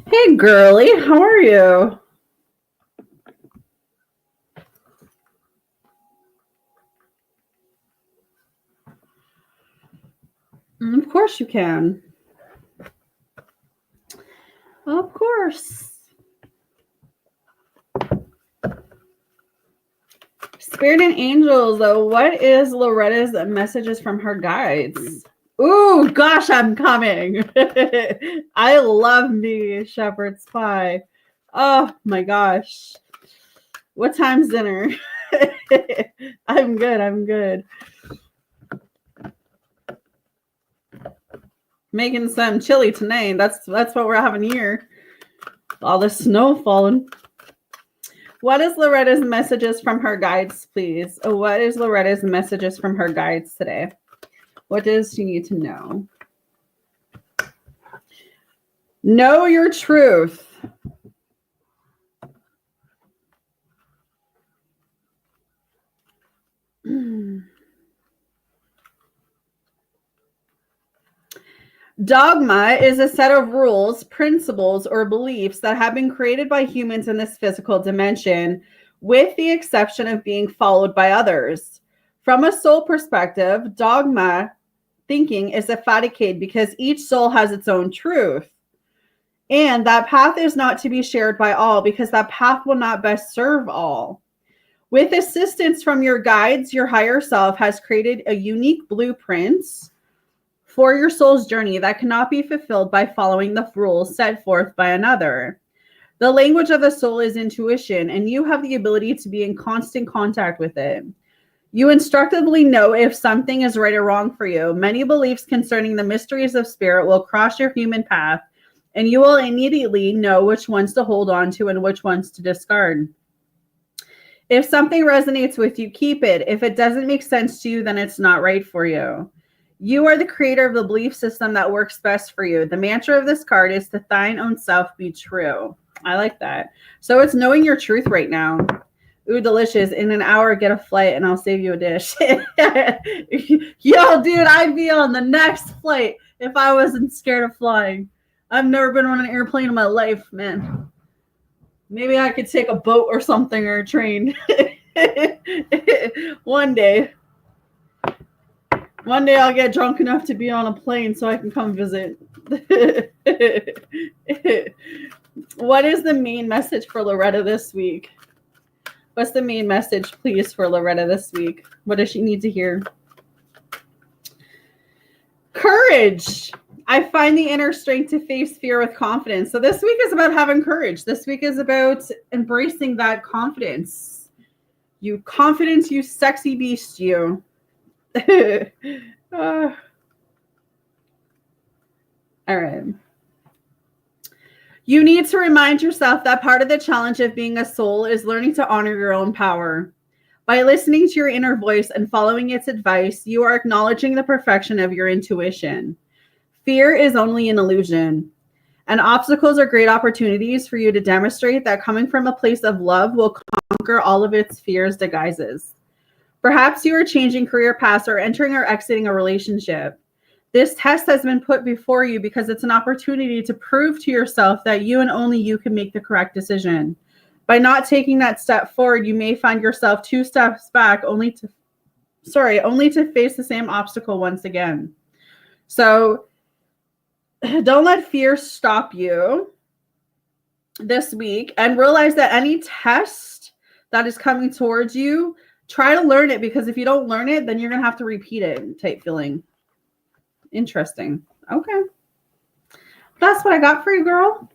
Hey, girly, how are you? Of course you can. Of course. Spirit and angels, though, what is Loretta's messages from her guides? Ooh, gosh, I'm coming. I love me shepherd's pie. Oh my gosh. What time's dinner? I'm good. I'm good. Making some chili tonight. That's what we're having here. All the snow falling. What is Loretta's messages from her guides, please? What is Loretta's messages from her guides today? What does she need to know? Know your truth. Dogma is a set of rules, principles, or beliefs that have been created by humans in this physical dimension, with the exception of being followed by others. From a soul perspective, dogma thinking is a facade because each soul has its own truth. And that path is not to be shared by all because that path will not best serve all. With assistance from your guides, your higher self has created a unique blueprint for your soul's journey that cannot be fulfilled by following the rules set forth by another. The language of the soul is intuition, and you have the ability to be in constant contact with it. You instructively know if something is right or wrong for you. Many beliefs concerning the mysteries of spirit will cross your human path, and you will immediately know which ones to hold on to and which ones to discard. If something resonates with you, keep it. If it doesn't make sense to you, then it's not right for you. You are the creator of the belief system that works best for you. The mantra of this card is to thine own self be true. I like that. So it's knowing your truth right now. Ooh, delicious. In an hour, get a flight and I'll save you a dish. Yo, dude, I'd be on the next flight if I wasn't scared of flying. I've never been on an airplane in my life, man. Maybe I could take a boat or something or a train. One day. One day I'll get drunk enough to be on a plane so I can come visit. What is the main message for Loretta this week? What's the main message, please, for Loretta this week? What does she need to hear? Courage. I find the inner strength to face fear with confidence. So this week is about having courage. This week is about embracing that confidence. You confidence, you sexy beast, you. All right. You need to remind yourself that part of the challenge of being a soul is learning to honor your own power. By listening to your inner voice and following its advice, you are acknowledging the perfection of your intuition. Fear is only an illusion, and obstacles are great opportunities for you to demonstrate that coming from a place of love will conquer all of its fears disguises. Perhaps you are changing career paths or entering or exiting a relationship. This test has been put before you because it's an opportunity to prove to yourself that you and only you can make the correct decision. By not taking that step forward, you may find yourself 2 steps back only to face the same obstacle once again. So don't let fear stop you this week, and realize that any test that is coming towards you, try to learn it, because if you don't learn it, then you're going to have to repeat it type feeling. Interesting. Okay. That's what I got for you, girl.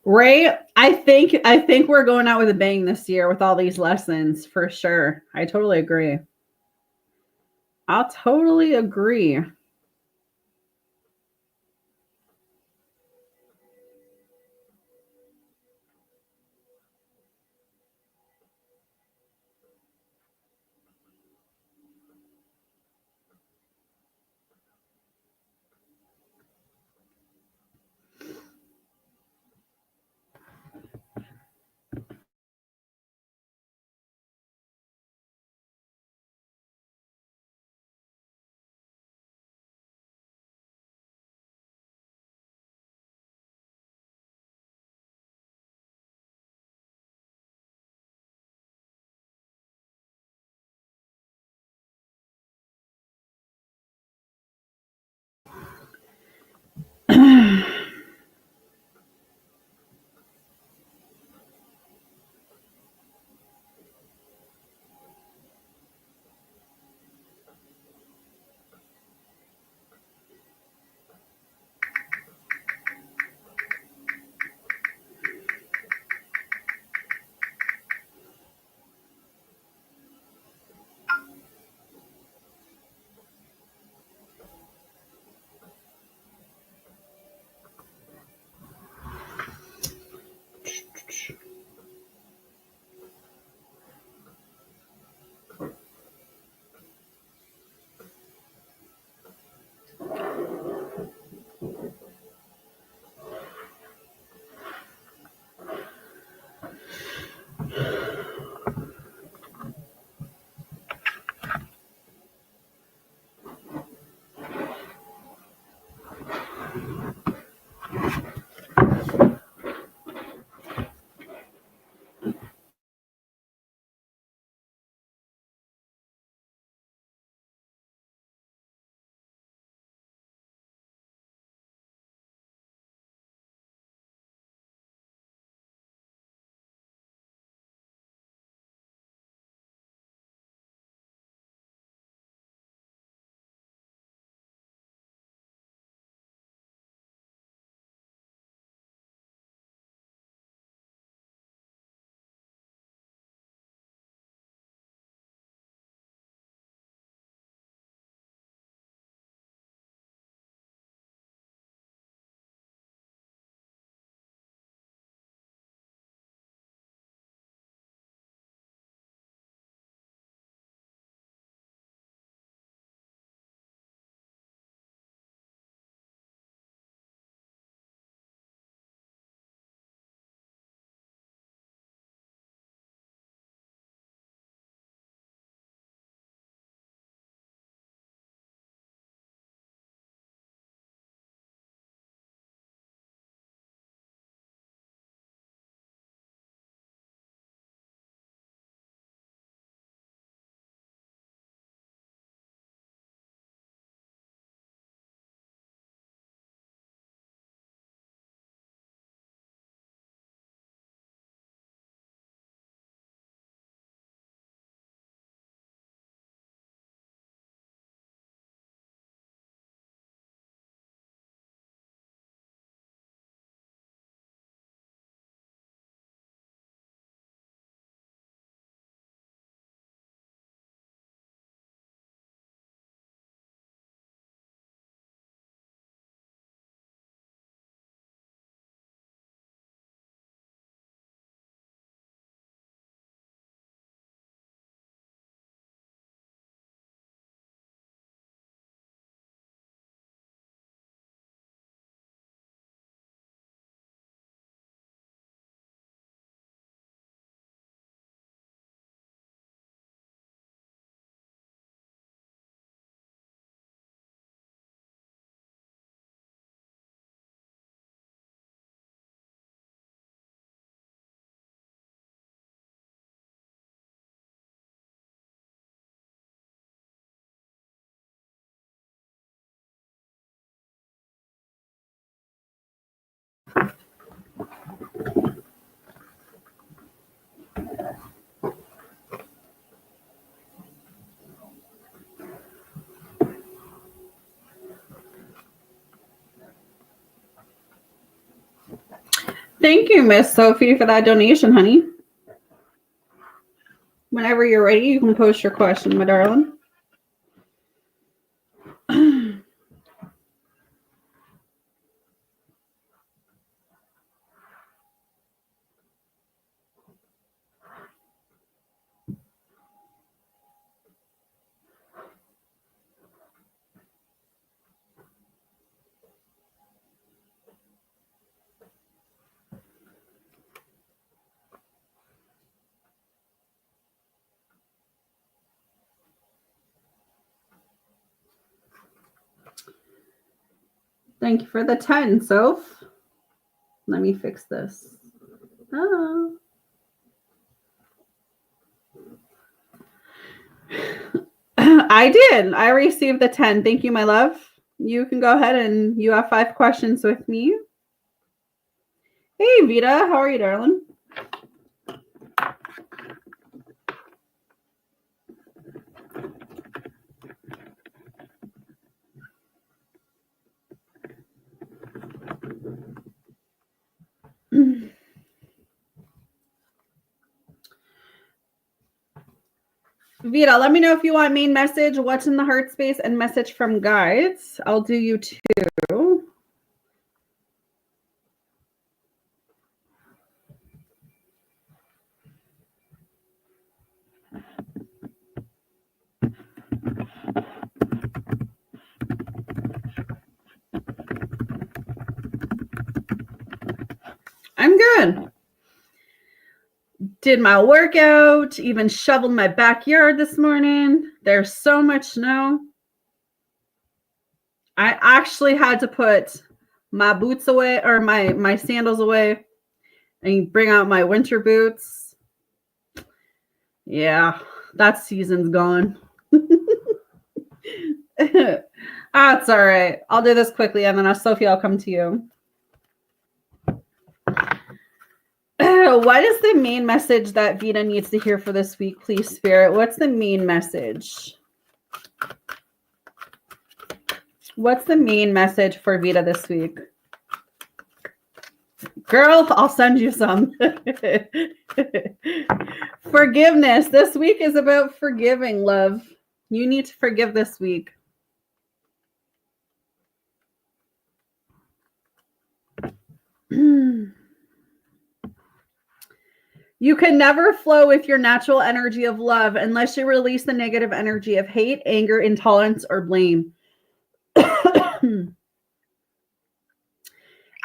Right? I think we're going out with a bang this year with all these lessons for sure. I totally agree. I'll totally agree. Thank you, Miss Sophie, for that donation, honey. Whenever you're ready, you can post your question, my darling. Thank you for the 10, Soph. Let me fix this. Oh. I did. I received the 10. Thank you, my love. You can go ahead and you have 5 questions with me. Hey, Vita. How are you, darling? Vita, let me know if you want main message, what's in the heart space, and message from guides. I'll do you too. I'm good. Did my workout, even shoveled my backyard this morning. There's so much snow. I actually had to put my boots away, or my sandals away, and bring out my winter boots. Yeah, that season's gone. That's all right. I'll do this quickly, and then Sophie, I'll come to you. What is the main message that Vita needs to hear for this week, please, Spirit? What's the main message? What's the main message for Vita this week? Girl, I'll send you some. Forgiveness. This week is about forgiving, love. You need to forgive this week. You can never flow with your natural energy of love unless you release the negative energy of hate, anger, intolerance, or blame.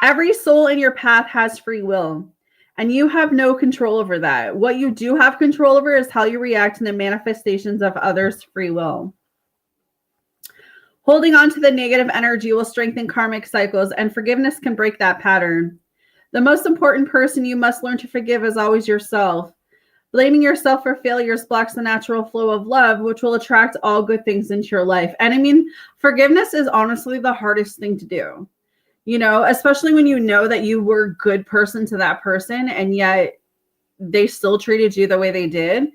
Every soul in your path has free will, and you have no control over that. What you do have control over is how you react to the manifestations of others' free will. Holding on to the negative energy will strengthen karmic cycles, and forgiveness can break that pattern. The most important person you must learn to forgive is always yourself. Blaming yourself for failures blocks the natural flow of love, which will attract all good things into your life. And I mean, forgiveness is honestly the hardest thing to do. You know, especially when you know that you were a good person to that person, and yet they still treated you the way they did.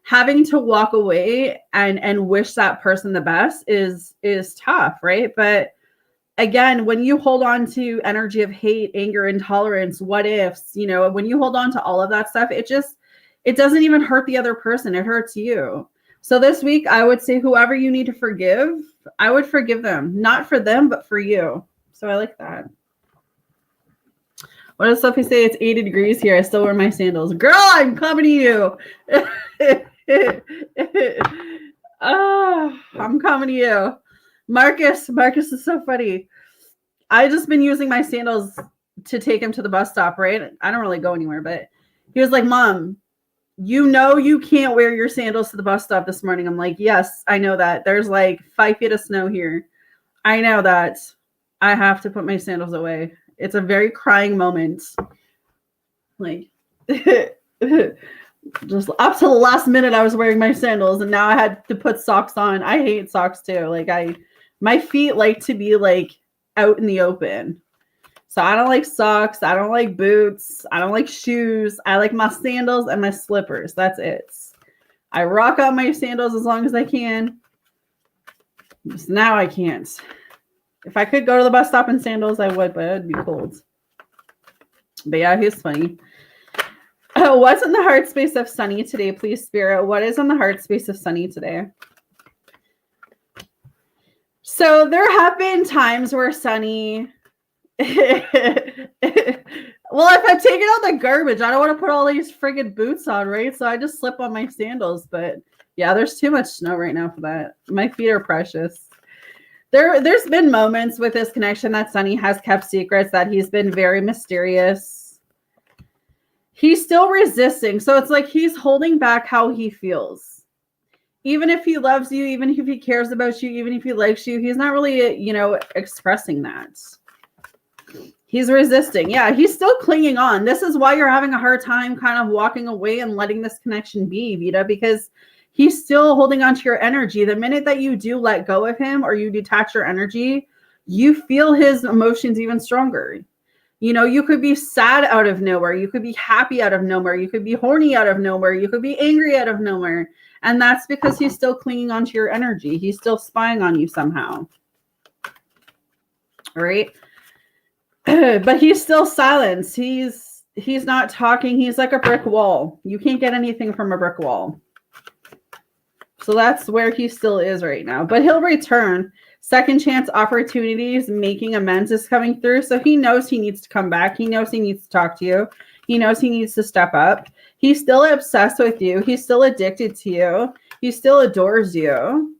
Having to walk away and wish that person the best is tough, right? But again, when you hold on to energy of hate, anger, intolerance, what ifs, you know, when you hold on to all of that stuff, it doesn't even hurt the other person. It hurts you. So this week, I would say whoever you need to forgive, I would forgive them. Not for them, but for you. So I like that. What does Sophie say? It's 80 degrees here. I still wear my sandals. Girl, I'm coming to you. I'm coming to you. Marcus is so funny. I just been using my sandals to take him to the bus stop, right? I don't really go anywhere, but he was like, Mom, you know you can't wear your sandals to the bus stop this morning. I'm like, yes, I know that. There's like 5 feet of snow here. I know that. I have to put my sandals away. It's a very crying moment. Like, just up to the last minute, I was wearing my sandals, and now I had to put socks on. I hate socks too. Like, my feet like to be like out in the open. So I don't like socks. I don't like boots. I don't like shoes. I like my sandals and my slippers. That's it. I rock out my sandals as long as I can. Just now I can't. If I could go to the bus stop in sandals, I would, but it'd be cold. But yeah, he's funny. What's in the heart space of Sunny today, please, Spirit? What is in the heart space of Sunny today? So there have been times where Sunny... Well, if I'm taking out the garbage, I don't want to put all these friggin' boots on, right? So I just slip on my sandals. But yeah, there's too much snow right now for that. My feet are precious. There's been moments with this connection that Sunny has kept secrets, that he's been very mysterious. He's still resisting. So it's like he's holding back how he feels. Even if he loves you, even if he cares about you, even if he likes you, he's not really, expressing that. He's resisting. Yeah, he's still clinging on. This is why you're having a hard time kind of walking away and letting this connection be, Vita, because he's still holding on to your energy. The minute that you do let go of him or you detach your energy, you feel his emotions even stronger. You could be sad out of nowhere. You could be happy out of nowhere. You could be horny out of nowhere. You could be angry out of nowhere. And that's because he's still clinging onto your energy. He's still spying on you somehow. All right? But he's still silenced. He's not talking. He's like a brick wall. You can't get anything from a brick wall. So that's where he still is right now. But he'll return. Second chance opportunities, making amends is coming through. So he knows he needs to come back. He knows he needs to talk to you. He knows he needs to step up. He's still obsessed with you. He's still addicted to you. He still adores you.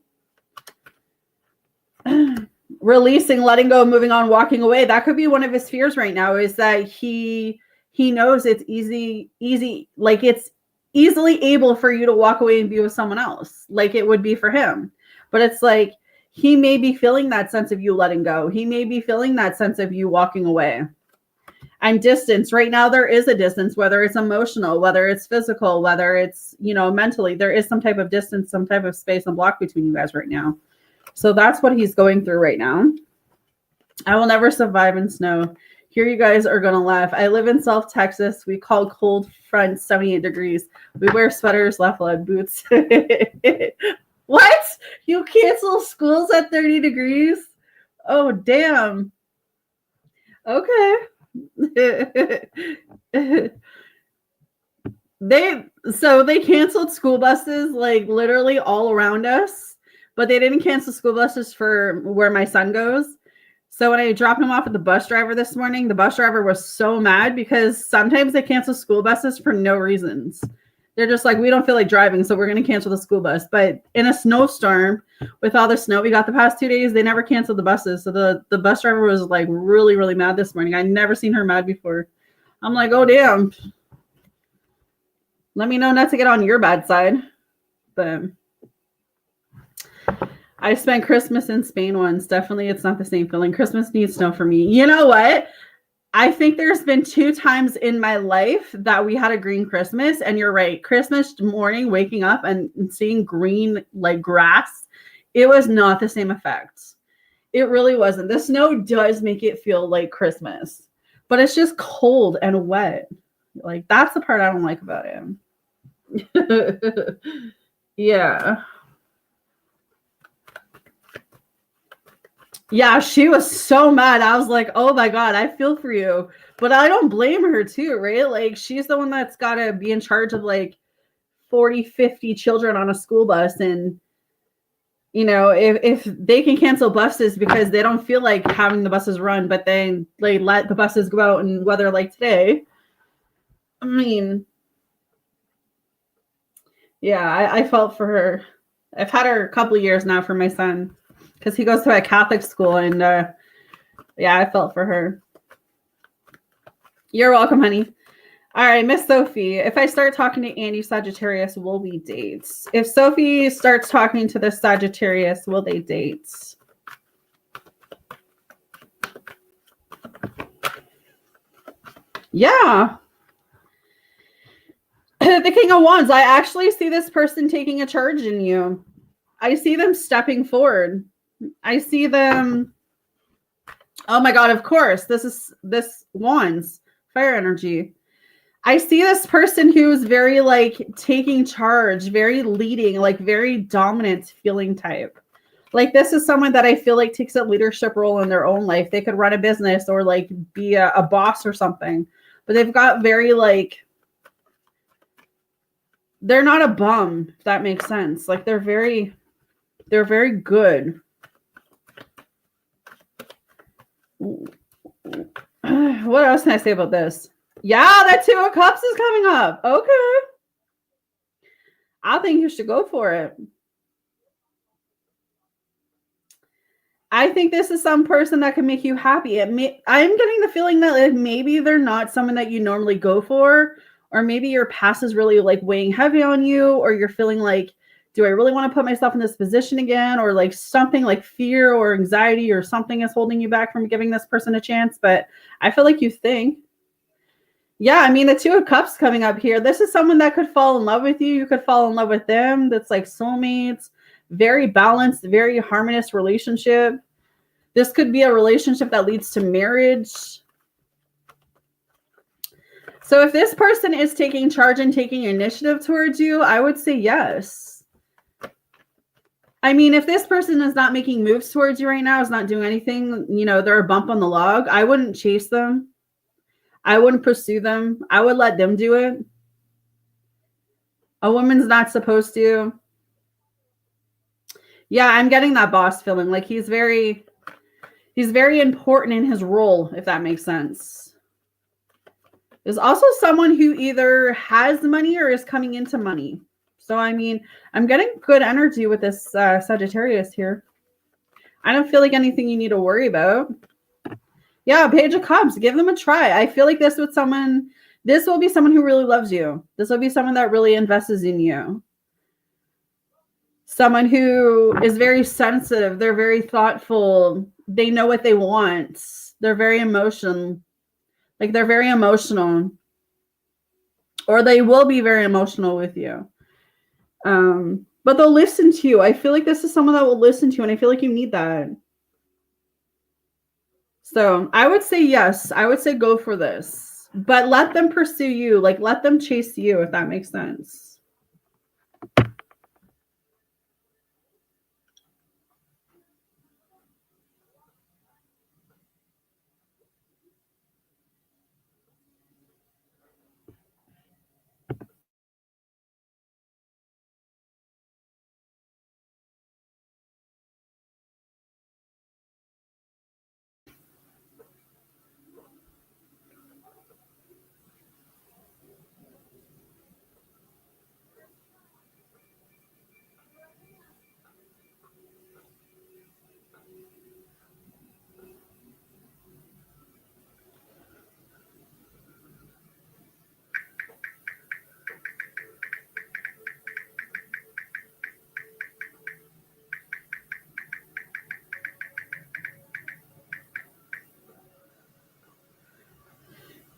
Releasing, letting go, moving on, walking away. That could be one of his fears right now, is that he knows it's easy, like it's easily able for you to walk away and be with someone else, like it would be for him. But it's like he may be feeling that sense of you letting go. He may be feeling that sense of you walking away. And distance. Right now, there is a distance, whether it's emotional, whether it's physical, whether it's, mentally. There is some type of distance, some type of space and block between you guys right now. So that's what he's going through right now. I will never survive in snow. Here you guys are going to laugh. I live in South Texas. We call cold front 78 degrees. We wear sweaters, left-leg boots. What? You cancel schools at 30 degrees? Oh, damn. Okay. They canceled school buses like literally all around us, but they didn't cancel school buses for where my son goes. So when I dropped him off at the bus driver this morning, the bus driver was so mad because sometimes they cancel school buses for no reasons. They're just like, we don't feel like driving, so we're going to cancel the school bus. But in a snowstorm, with all the snow we got the past 2 days, they never canceled the buses. So the bus driver was like really, really mad this morning. I never seen her mad before. I'm like, oh, damn. Let me know not to get on your bad side. But I spent Christmas in Spain once. Definitely, it's not the same feeling. Christmas needs snow for me. You know what? I think there's been 2 times in my life that we had a green Christmas. And you're right. Christmas morning, waking up and seeing green like grass, it was not the same effect. It really wasn't. The snow does make it feel like Christmas, but it's just cold and wet. Like, that's the part I don't like about it. Yeah. Yeah, she was so mad. I was like, oh my God, I feel for you. But I don't blame her too, right? Like, she's the one that's got to be in charge of like 40, 50 children on a school bus. And, if they can cancel buses because they don't feel like having the buses run, but then they let the buses go out in weather like today. I mean, yeah, I felt for her. I've had her a couple of years now for my son, because he goes to a Catholic school, and yeah, I felt for her. You're welcome, honey. All right, Miss Sophie. If I start talking to Andy Sagittarius, will we date? If Sophie starts talking to the Sagittarius, will they date? Yeah. The King of Wands. I actually see this person taking a charge in you. I see them stepping forward. I see them. Oh my God, of course. This Wands, fire energy. I see this person who's very like taking charge, very leading, like very dominant feeling type. Like, this is someone that I feel like takes a leadership role in their own life. They could run a business or like be a boss or something. but they've got very like, they're not a bum, if that makes sense. Like they're very good. What else can I say about this? Yeah, that Two of Cups is coming up. Okay. I think you should go for it. I think this is some person that can make you happy. I'm getting the feeling that like maybe they're not someone that you normally go for, or maybe your past is really like weighing heavy on you, or you're feeling like, do I really want to put myself in this position again? Or like something like fear or anxiety or something is holding you back from giving this person a chance. But I feel like you think. Yeah, I mean, the Two of Cups coming up here. This is someone that could fall in love with you. You could fall in love with them. That's like soulmates, very balanced, very harmonious relationship. This could be a relationship that leads to marriage. So if this person is taking charge and taking initiative towards you, I would say yes. I mean, if this person is not making moves towards you right now, is not doing anything, you know, they're a bump on the log, I wouldn't chase them. I wouldn't pursue them. I would let them do it. A woman's not supposed to. Yeah, I'm getting that boss feeling. Like he's very important in his role, if that makes sense. There's also someone who either has money or is coming into money. So, I mean, I'm getting good energy with this Sagittarius here. I don't feel like anything you need to worry about. Yeah, Page of Cups. Give them a try. I feel like this will be someone who really loves you. This will be someone that really invests in you. Someone who is very sensitive. They're very thoughtful. They know what they want. They're very emotional. Like they're very emotional. Or they will be very emotional with you. But they'll listen to you. I feel like this is someone that will listen to you, and I feel like you need that. So I would say yes. I would say go for this. But let them pursue you. Like let them chase you, if that makes sense.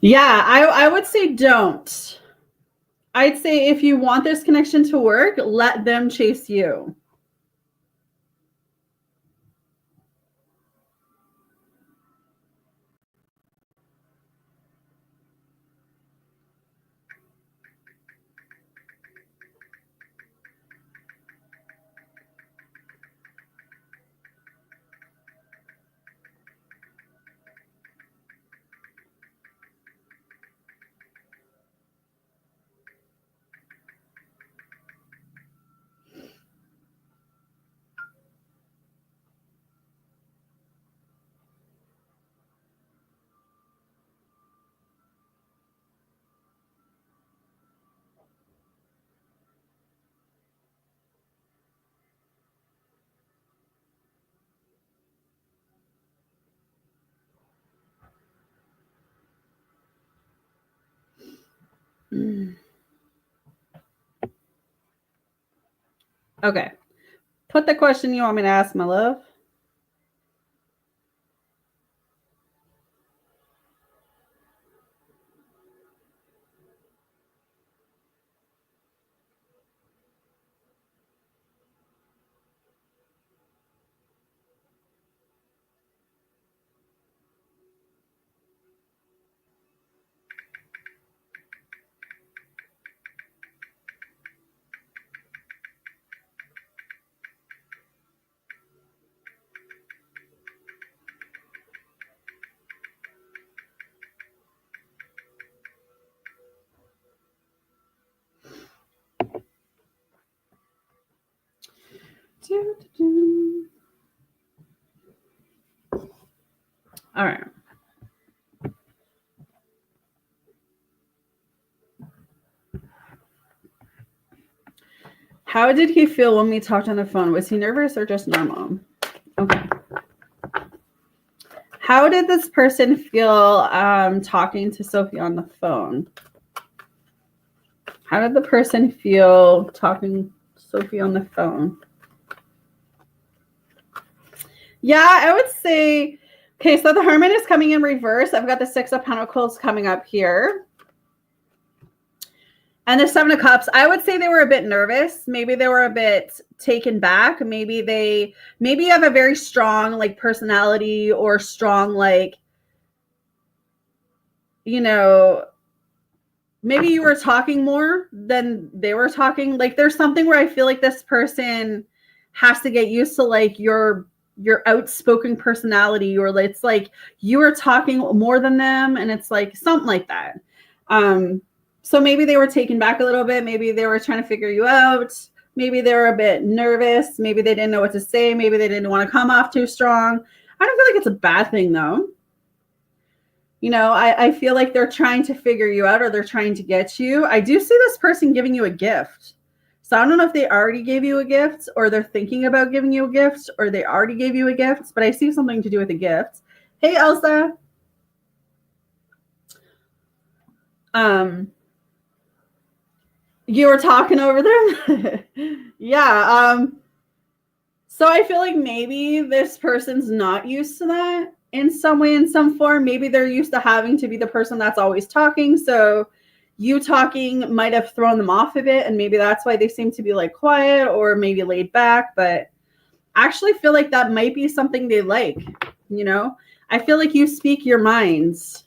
Yeah, I would say don't. I'd say if you want this connection to work, let them chase you. Okay. Put the question you want me to ask, my love. All right. How did he feel when we talked on the phone? Was he nervous or just normal? Okay. How did this person feel talking to Sophie on the phone? How did the person feel talking to Sophie on the phone? Yeah, I would say, okay, so the Hermit is coming in reverse. I've got the Six of Pentacles coming up here. And the Seven of Cups, I would say they were a bit nervous. Maybe they were a bit taken back. Maybe you have a very strong like personality or strong like, you know, maybe you were talking more than they were talking. Like there's something where I feel like this person has to get used to like your outspoken personality, or it's like you were talking more than them, and it's like something like that. So maybe they were taken back a little bit. Maybe they were trying to figure you out. Maybe they were a bit nervous. Maybe they didn't know what to say. Maybe they didn't want to come off too strong. I don't feel like it's a bad thing though. You know, I feel like they're trying to figure you out, or they're trying to get you. I do see this person giving you a gift. So I don't know if they already gave you a gift, or they're thinking about giving you a gift, or they already gave you a gift, but I see something to do with a gift. Hey, Elsa. You were talking over them? Yeah. So I feel like maybe this person's not used to that in some way, in some form. Maybe they're used to having to be the person that's always talking. So you talking might have thrown them off a bit, and maybe that's why they seem to be like quiet or maybe laid back. But I actually feel like that might be something they like, you know? I feel like you speak your minds.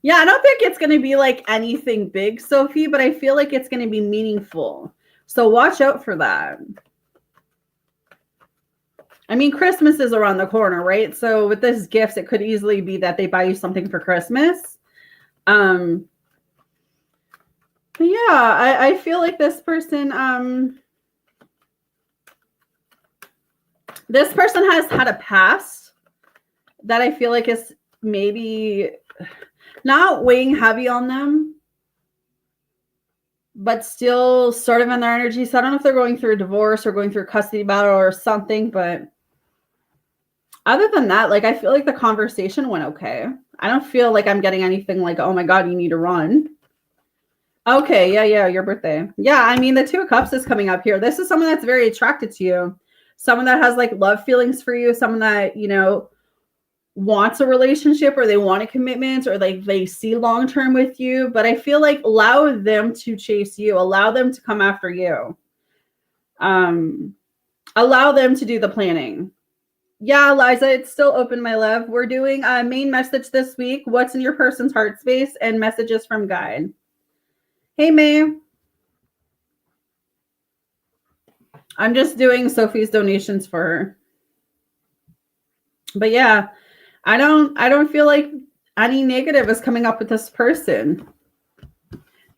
Yeah, I don't think it's going to be like anything big, Sophie, but I feel like it's going to be meaningful. So watch out for that. I mean, Christmas is around the corner, right? So with this gifts, it could easily be that they buy you something for Christmas. But yeah, I feel like this person has had a past that I feel like is maybe not weighing heavy on them, but still sort of in their energy. So I don't know if they're going through a divorce or going through a custody battle or something, but other than that, like I feel like the conversation went okay. I don't feel like I'm getting anything like, oh my God, you need to run. Okay, yeah, your birthday. Yeah, I mean, the Two of Cups is coming up here. This is someone that's very attracted to you. Someone that has like love feelings for you, someone that, you know, wants a relationship, or they want a commitment, or like they see long term with you. But I feel like allow them to chase you, allow them to come after you, allow them to do the planning. Yeah, Liza, it's still open, my love. We're doing a main message this week, what's in your person's heart space, and messages from guide. Hey, May. I'm just doing Sophie's donations for her. But yeah, I don't feel like any negative is coming up with this person.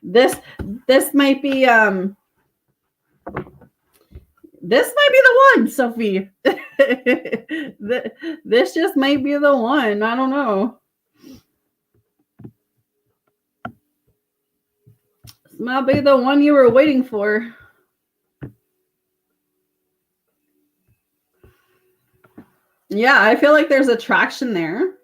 This might be the one, Sophie. This just might be the one. I don't know. This might be the one you were waiting for. Yeah, I feel like there's attraction there.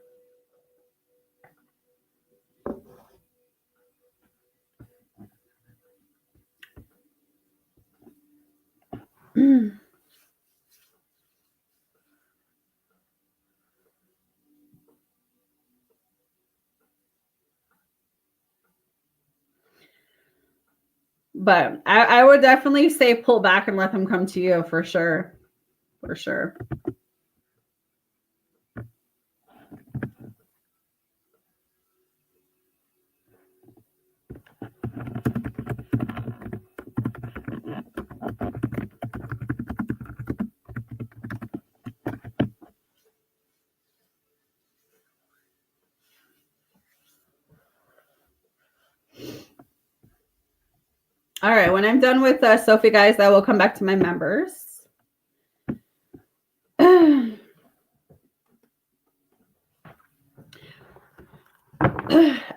But I would definitely say pull back and let them come to you for sure. For sure. All right. When I'm done with Sophie, guys, I will come back to my members.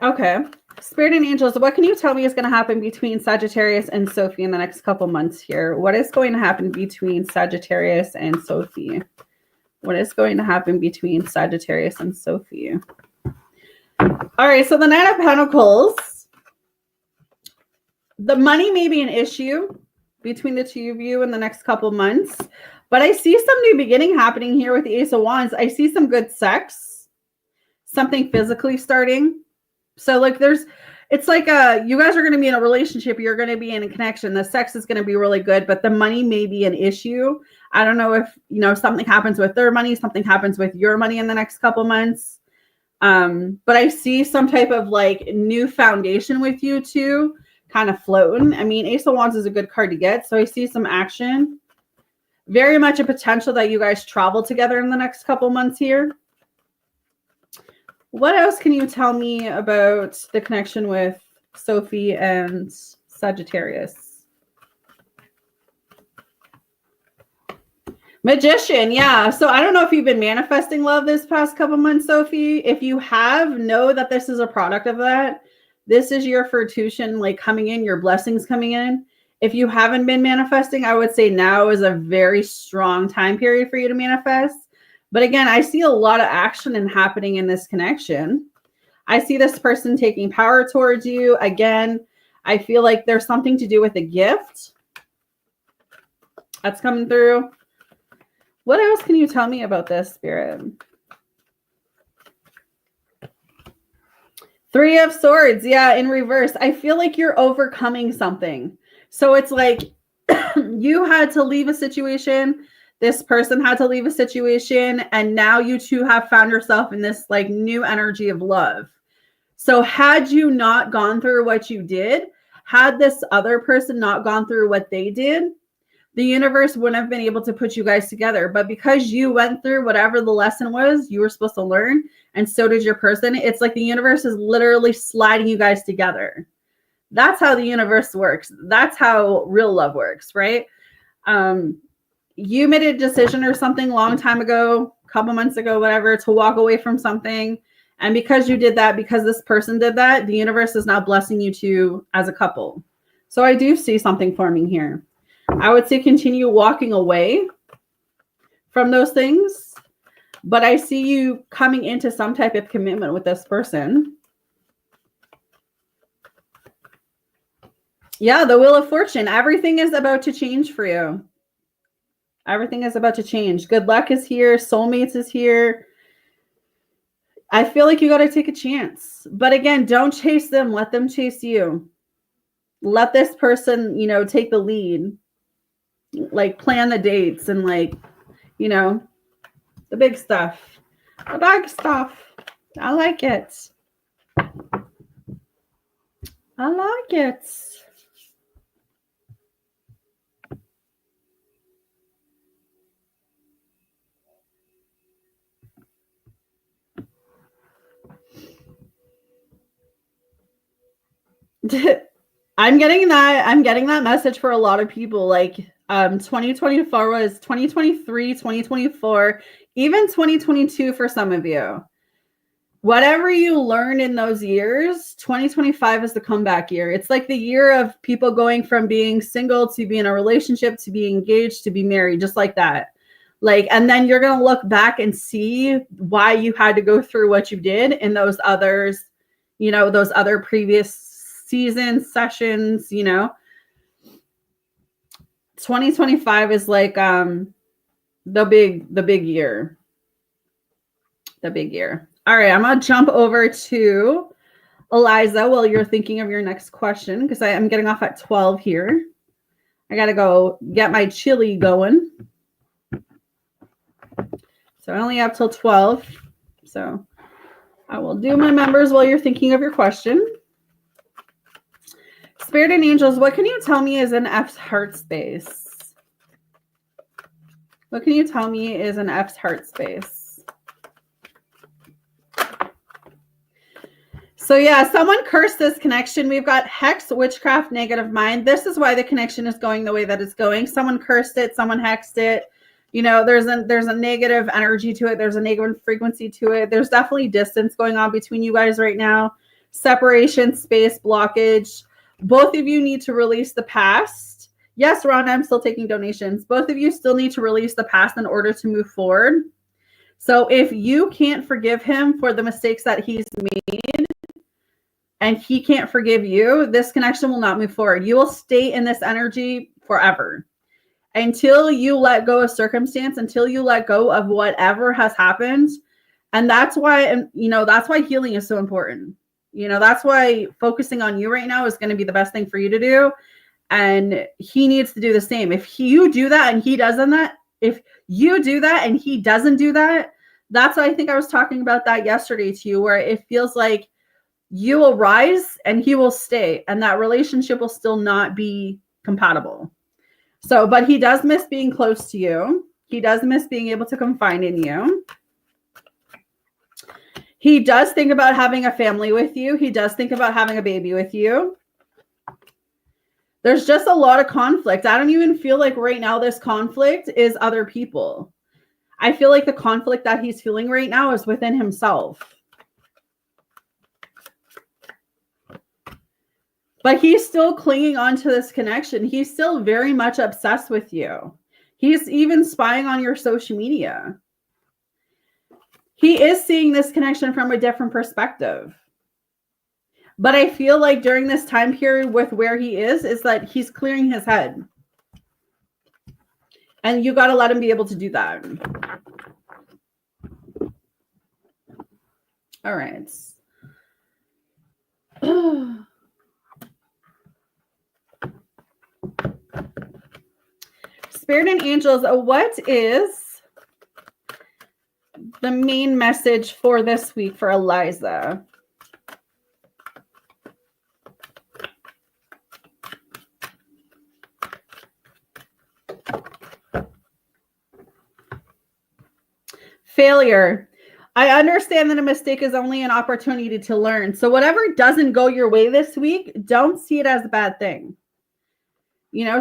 Okay. Spirit and angels, what can you tell me is going to happen between Sagittarius and Sophie in the next couple months here? What is going to happen between Sagittarius and Sophie? What is going to happen between Sagittarius and Sophie? All right, so the Knight of Pentacles. The money may be an issue between the two of you in the next couple months, but I see some new beginning happening here with the Ace of Wands. I see some good sex, something physically starting. So like it's like you guys are going to be in a relationship. You're going to be in a connection. The sex is going to be really good, but the money may be an issue. I don't know if, something happens with their money, something happens with your money in the next couple months. But I see some type of like new foundation with you two kind of floating. I mean, Ace of Wands is a good card to get. So I see some action. Very much a potential that you guys travel together in the next couple months here. What else can you tell me about the connection with Sophie and Sagittarius? Magician, yeah. So I don't know if you've been manifesting love this past couple months, Sophie. If you have, know that this is a product of that. This is your fortune like coming in, your blessings coming in. If you haven't been manifesting, I would say now is a very strong time period for you to manifest. But again, I see a lot of action and happening in this connection. I see this person taking power towards you. Again, I feel like there's something to do with a gift that's coming through. What else can you tell me about this, Spirit? Three of Swords. Yeah, in reverse. I feel like you're overcoming something. So it's like you had to leave a situation. This person had to leave a situation, and now you two have found yourself in this like new energy of love. So had you not gone through what you did, had this other person not gone through what they did, the universe wouldn't have been able to put you guys together. But because you went through whatever the lesson was you were supposed to learn, and so did your person, it's like the universe is literally sliding you guys together. That's how the universe works. That's how real love works, right? You made a decision or something long time ago, a couple months ago, whatever, to walk away from something. And because you did that, because this person did that, the universe is now blessing you two as a couple. So I do see something forming here. I would say continue walking away from those things, but I see you coming into some type of commitment with this person. Yeah, the Wheel of Fortune. Everything is about to change for you. Everything is about to change. Good luck is here. Soulmates is here. I feel like you got to take a chance. But again, don't chase them. Let them chase you. Let this person, take the lead. Like plan the dates and like, the big stuff. The big stuff. I like it. I like it. I'm getting that message for a lot of people. Like 2024 was 2023, 2024, even 2022 for some of you. Whatever you learned in those years, 2025 is the comeback year. It's like the year of people going from being single to be in a relationship, to be engaged, to be married, just like that. Like, and then you're going to look back and see why you had to go through what you did in those others, those other previous seasons, sessions, 2025 is like the big year. The big year. All right, I'm going to jump over to Eliza while you're thinking of your next question, because I am getting off at 12 here. I got to go get my chili going. So I only have till 12. So I will do my members while you're thinking of your question. Spirit and angels, what can you tell me is an F's heart space? What can you tell me is an F's heart space? So yeah, someone cursed this connection. We've got hex, witchcraft, negative mind. This is why the connection is going the way that it's going. Someone cursed it, someone hexed it. You know, there's a negative energy to it. There's a negative frequency to it. There's definitely distance going on between you guys right now. Separation, space, blockage. Both of you need to release the past. Yes, Ron, I'm still taking donations. Both of you still need to release the past in order to move forward. So if you can't forgive him for the mistakes that he's made and he can't forgive you, this connection will not move forward. You will stay in this energy forever until you let go of circumstance, until you let go of whatever has happened. And that's why, that's why healing is so important. That's why focusing on you right now is going to be the best thing for you to do. And he needs to do the same. If you do that and he doesn't if you do that and he doesn't do that, that's why I think I was talking about that yesterday to you, where it feels like you will rise and he will stay, and that relationship will still not be compatible. So, but he does miss being close to you. He does miss being able to confide in you. He does think about having a family with you. He does think about having a baby with you. There's just a lot of conflict. I don't even feel like right now this conflict is other people. I feel like the conflict that he's feeling right now is within himself. But he's still clinging on to this connection. He's still very much obsessed with you. He's even spying on your social media. He is seeing this connection from a different perspective. But I feel like during this time period with where he is that he's clearing his head. And you got to let him be able to do that. All right. Spirit and angels, what is the main message for this week for Eliza? Failure. I understand that a mistake is only an opportunity to learn. So whatever doesn't go your way this week, don't see it as a bad thing.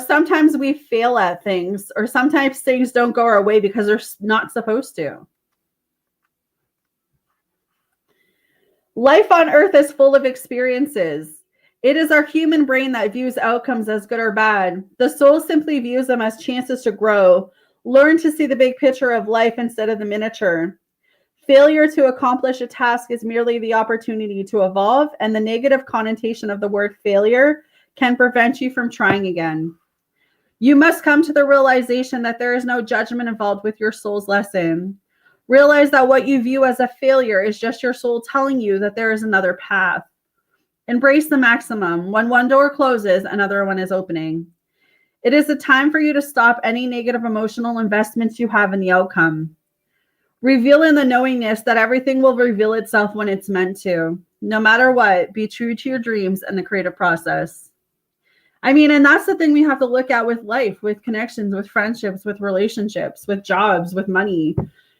Sometimes we fail at things, or sometimes things don't go our way because they're not supposed to. Life on earth is full of experiences. It is our human brain that views outcomes as good or bad. The soul simply views them as chances to grow. Learn to see the big picture of life instead of the miniature. Failure to accomplish a task is merely the opportunity to evolve, and the negative connotation of the word failure can prevent you from trying again. You must come to the realization that there is no judgment involved with your soul's lesson. Realize that what you view as a failure is just your soul telling you that there is another path. Embrace the maximum. When one door closes, another one is opening. It is a time for you to stop any negative emotional investments you have in the outcome. Reveal in the knowingness that everything will reveal itself when it's meant to. No matter what, be true to your dreams and the creative process. And that's the thing we have to look at with life, with connections, with friendships, with relationships, with jobs, with money.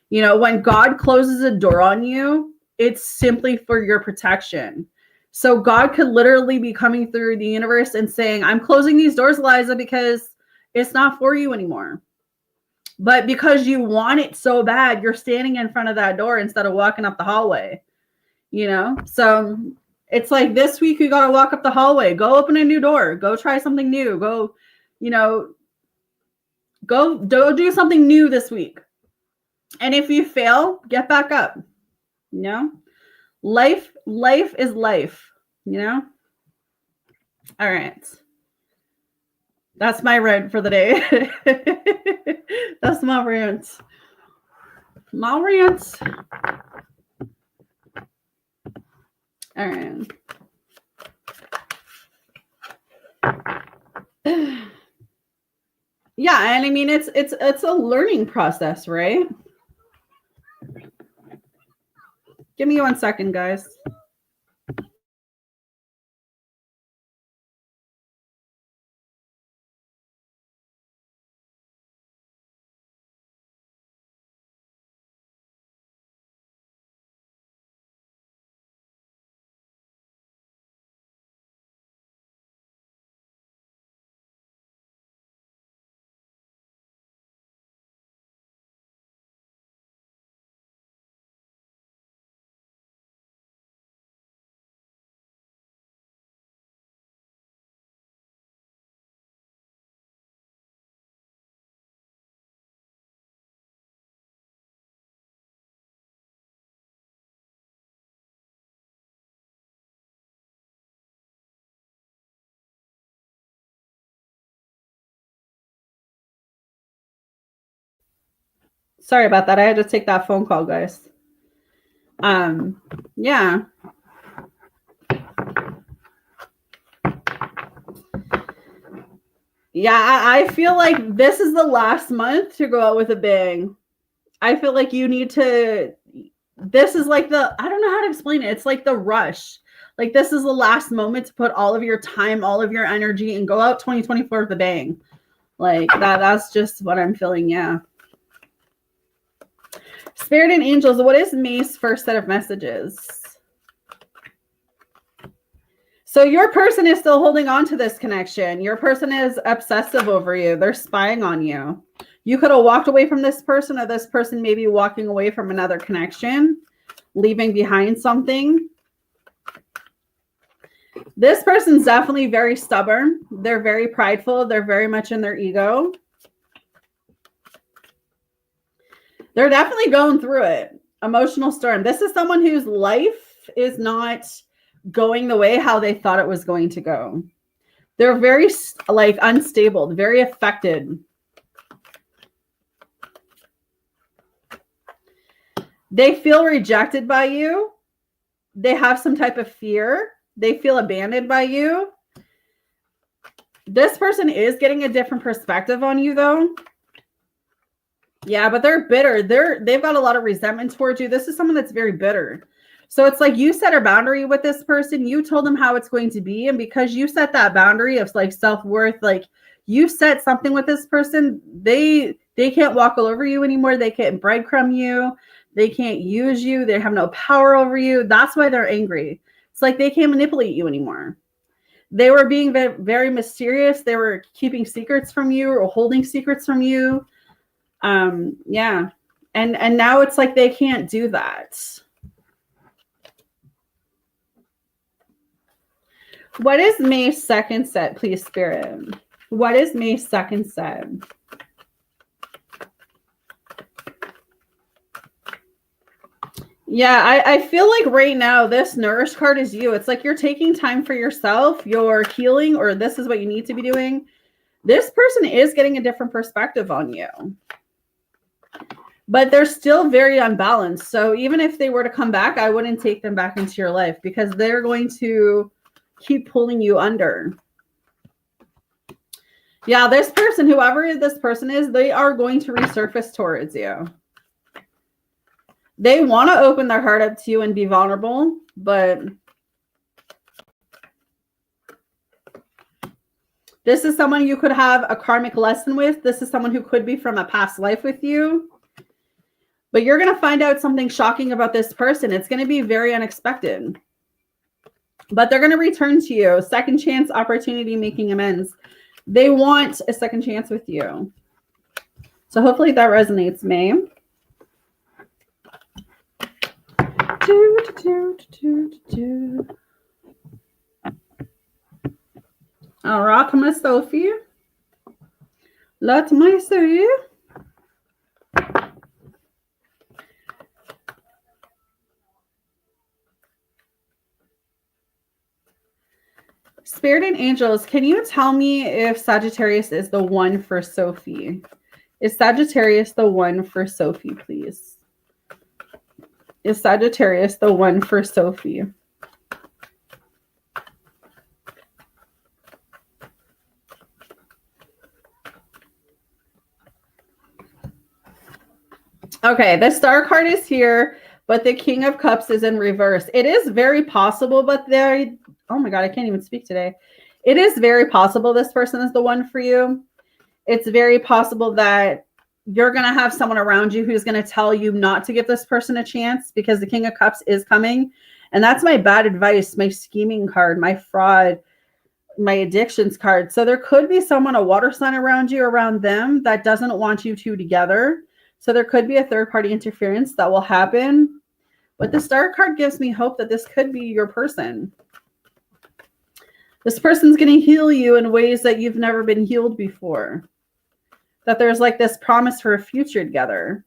When God closes a door on you, it's simply for your protection. So God could literally be coming through the universe and saying, I'm closing these doors, Eliza, because it's not for you anymore. But because you want it so bad, you're standing in front of that door instead of walking up the hallway, So it's like this week, you got to walk up the hallway, go open a new door, go try something new, go do something new this week. And if you fail, get back up. Life is life, All right. That's my rant for the day. That's my rant. My rant. All right. Yeah, and it's a learning process, right? Give me 1 second, guys. Sorry about that. I had to take that phone call, guys. Yeah. Yeah, I feel like this is the last month to go out with a bang. I feel like you need to, this is like I don't know how to explain it. It's like the rush. Like this is the last moment to put all of your time, all of your energy and go out 2024 with a bang. Like that's just what I'm feeling. Yeah. Spirit and angels, what is May's first set of messages? So your person is still holding on to this connection. Your person is obsessive over you. They're spying on you. You could have walked away from this person, or this person may be walking away from another connection, leaving behind something. This person's definitely very stubborn. They're very prideful. They're very much in their ego. They're definitely going through it. Emotional storm. This is someone whose life is not going the way how they thought it was going to go. They're very like unstable, very affected. They feel rejected by you. They have some type of fear. They feel abandoned by you. This person is getting a different perspective on you though. Yeah, but they're bitter. They've got a lot of resentment towards you. This is someone that's very bitter. So it's like you set a boundary with this person. You told them how it's going to be. And because you set that boundary of like self-worth, like you set something with this person, they can't walk all over you anymore. They can't breadcrumb you. They can't use you. They have no power over you. That's why they're angry. It's like they can't manipulate you anymore. They were being very, very mysterious. They were keeping secrets from you or holding secrets from you. Yeah. And now it's like they can't do that. What is May's second set, please, Spirit? What is May's second set? Yeah, I feel like right now this Nourish card is you. It's like you're taking time for yourself, you're healing, or this is what you need to be doing. This person is getting a different perspective on you. But they're still very unbalanced. So even if they were to come back, I wouldn't take them back into your life because they're going to keep pulling you under. Yeah, this person, whoever this person is, they are going to resurface towards you. They want to open their heart up to you and be vulnerable, but this is someone you could have a karmic lesson with. This is someone who could be from a past life with you. But you're going to find out something shocking about this person. It's going to be very unexpected. But they're going to return to you. Second chance, opportunity, making amends. They want a second chance with you. So hopefully that resonates, May. All right, my Sophie. Let me see. Spirit and angels, can you tell me if Sagittarius is the one for Sophie? Is Sagittarius the one for Sophie, please? Is Sagittarius the one for Sophie? Okay, the Star card is here, but the King of Cups is in reverse. It is very possible, but oh my God, I can't even speak today. It is very possible this person is the one for you. It's very possible that you're going to have someone around you who's going to tell you not to give this person a chance because the King of Cups is coming. And that's my bad advice, my scheming card, my fraud, my addictions card. So there could be someone, a water sign around you, around them that doesn't want you two together. So there could be a third party interference that will happen. But the Star card gives me hope that this could be your person. This person's going to heal you in ways that you've never been healed before. That there's like this promise for a future together.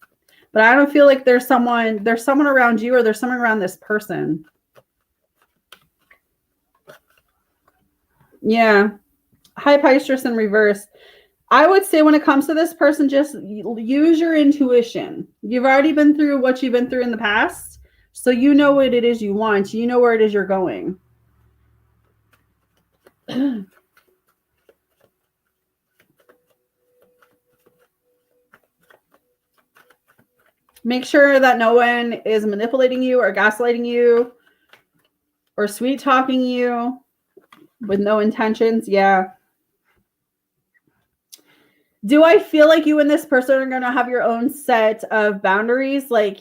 But I don't feel like there's someone around you or there's someone around this person. Yeah. High Pisces in reverse. I would say when it comes to this person, just use your intuition. You've already been through what you've been through in the past, so you know what it is you want. You know where it is you're going. Make sure that no one is manipulating you or gaslighting you or sweet talking you with no intentions. Yeah. Do I feel like you and this person are going to have your own set of boundaries? Like,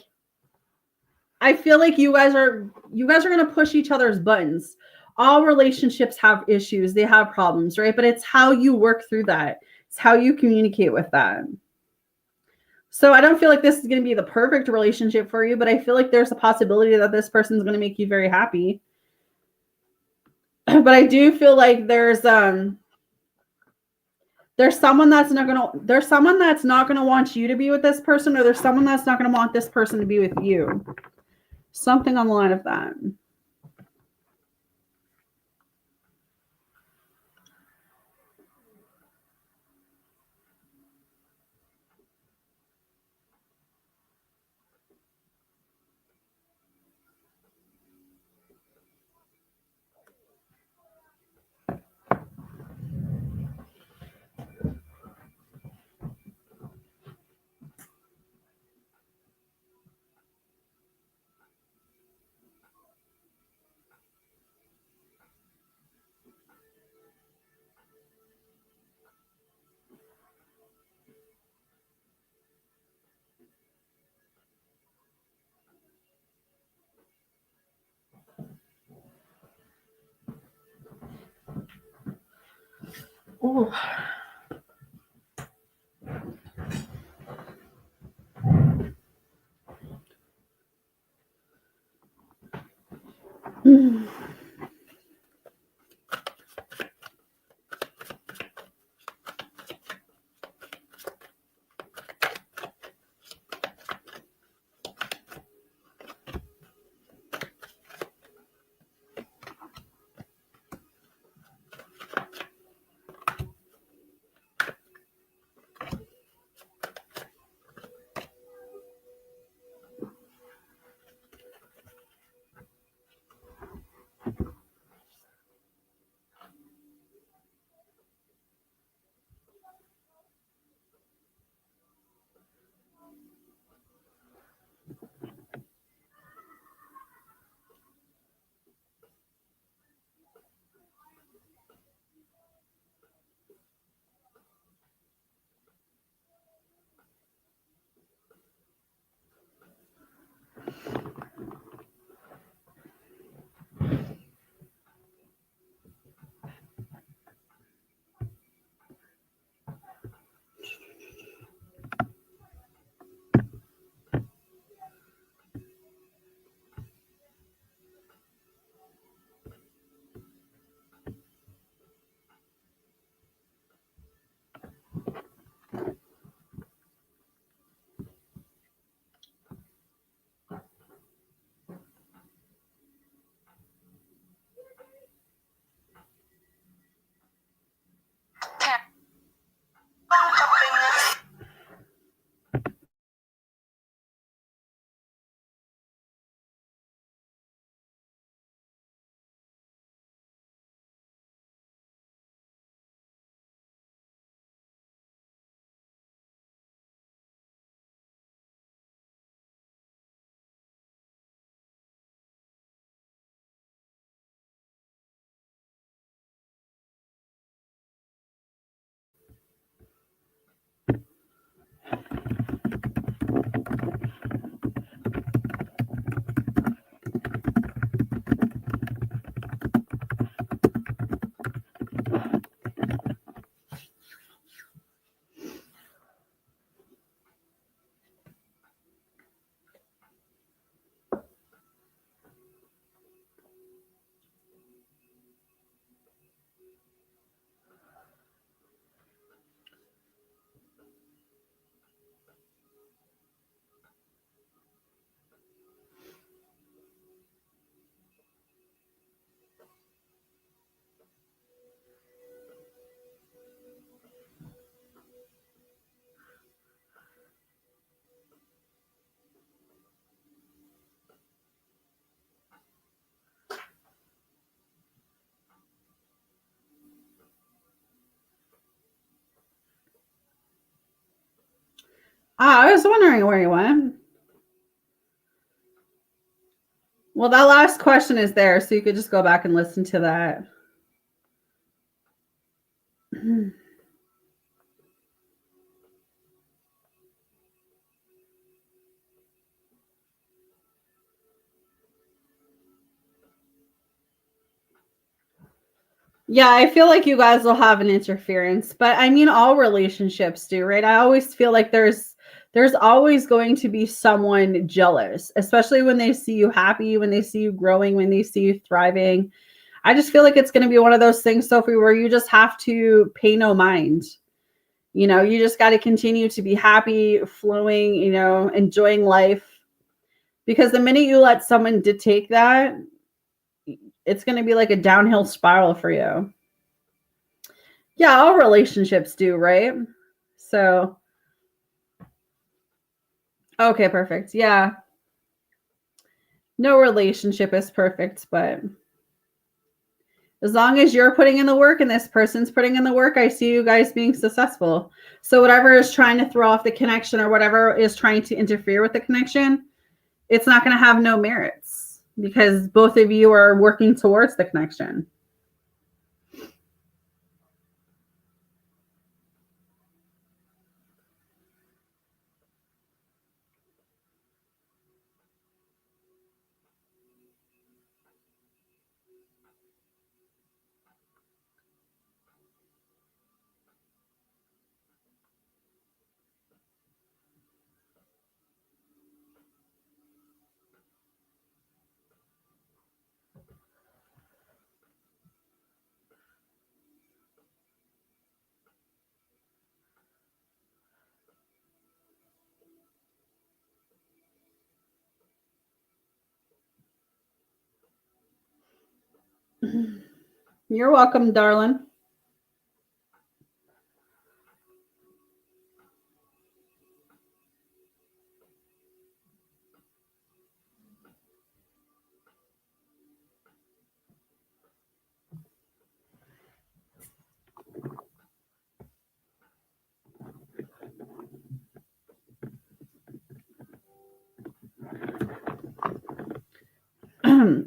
I feel like you guys are going to push each other's buttons. All relationships have issues, they have problems, right? But it's how you work through that. It's how you communicate with that. So I don't feel like this is going to be the perfect relationship for you, but I feel like there's a possibility that this person is going to make you very happy. But I do feel like there's someone that's not going to want you to be with this person, or there's someone that's not going to want this person to be with you. Something on the line of that. Ooh. I was wondering where you went. Well, that last question is there, so you could just go back and listen to that. Yeah, I feel like you guys will have an interference, but I mean all relationships do, right? I always feel like there's always going to be someone jealous, especially when they see you happy, when they see you growing, when they see you thriving. I just feel like it's going to be one of those things, Sophie, where you just have to pay no mind. You just got to continue to be happy, flowing, enjoying life. Because the minute you let someone dictate that, it's going to be like a downhill spiral for you. Yeah, all relationships do, right? So, okay, perfect. Yeah. No relationship is perfect, but as long as you're putting in the work and this person's putting in the work, I see you guys being successful. So, whatever is trying to throw off the connection or whatever is trying to interfere with the connection, it's not going to have no merits because both of you are working towards the connection. You're welcome, darling.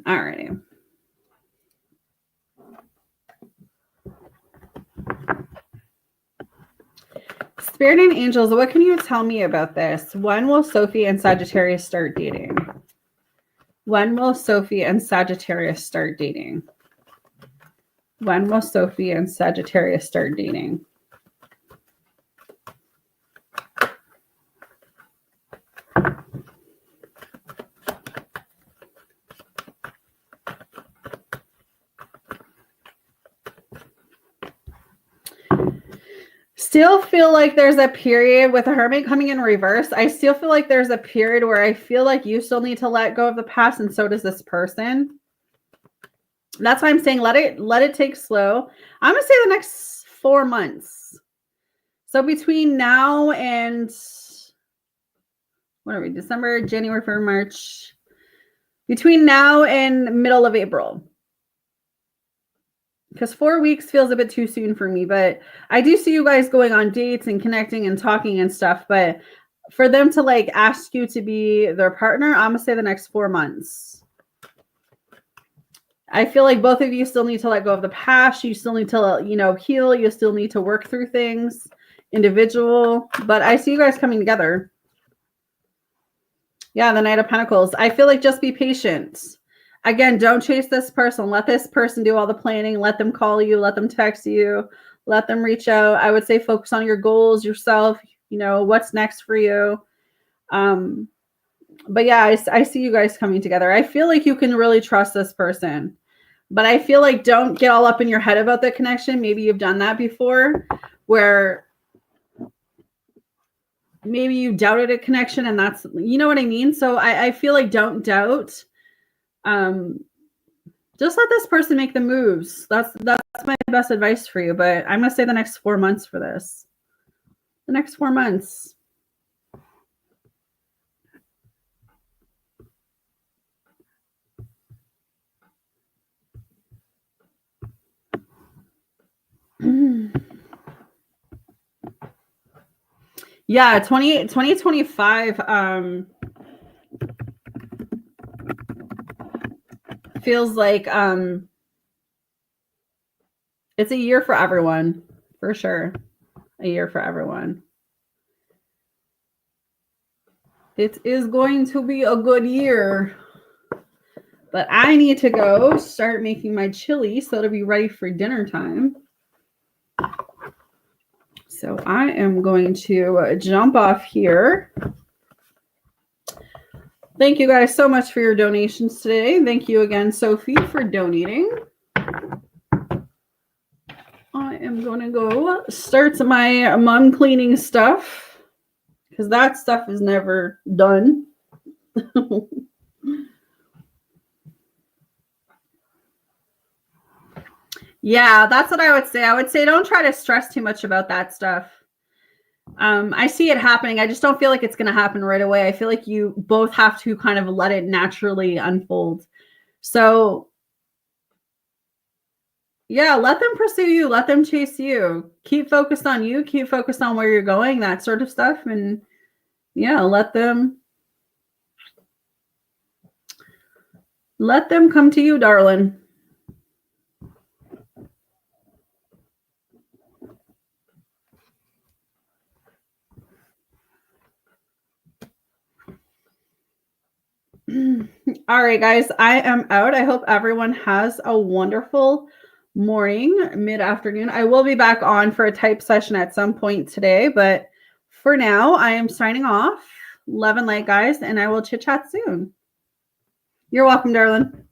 All righty. Spirit and angels, what can you tell me about this? When will Sophie and Sagittarius start dating? When will Sophie and Sagittarius start dating? When will Sophie and Sagittarius start dating? Still feel like there's a period with the Hermit coming in reverse. I still feel like there's a period where I feel like you still need to let go of the past, and so does this person. That's why I'm saying let it take slow. I'm gonna say the next 4 months. So between now and what are we? December, January, February, March. Between now and middle of April. Because 4 weeks feels a bit too soon for me, but I do see you guys going on dates and connecting and talking and stuff. But for them to like ask you to be their partner, I'm gonna say the next 4 months. I feel like both of you still need to let go of the past. You still need to, heal. You still need to work through things, individual. But I see you guys coming together. Yeah, the Knight of Pentacles. I feel like just be patient. Again, don't chase this person. Let this person do all the planning. Let them call you. Let them text you. Let them reach out. I would say focus on your goals, yourself, what's next for you. But yeah, I see you guys coming together. I feel like you can really trust this person. But I feel like don't get all up in your head about the connection. Maybe you've done that before where maybe you doubted a connection and that's, you know what I mean? So I feel like don't doubt. Just let this person make the moves. That's my best advice for you. But I'm gonna say the next 4 months for this. The next 4 months. Yeah, 2025 feels like it's a year for everyone, for sure. A year for everyone. It is going to be a good year. But I need to go start making my chili so it'll be ready for dinner time. So I am going to jump off here. Thank you guys so much for your donations today. Thank you again, Sophie, for donating. I am going to go start my mom cleaning stuff because that stuff is never done. Yeah, that's what I would say. I would say don't try to stress too much about that stuff. I see it happening. I just don't feel like it's going to happen right away. I feel like you both have to kind of let it naturally unfold. So, yeah, let them pursue you. Let them chase you. Keep focused on you. Keep focused on where you're going, that sort of stuff. And yeah, let them come to you, darling. All right, guys, I am out. I hope everyone has a wonderful morning, mid-afternoon. I will be back on for a type session at some point today, but for now, I am signing off. Love and light, guys, and I will chit chat soon. You're welcome, darling.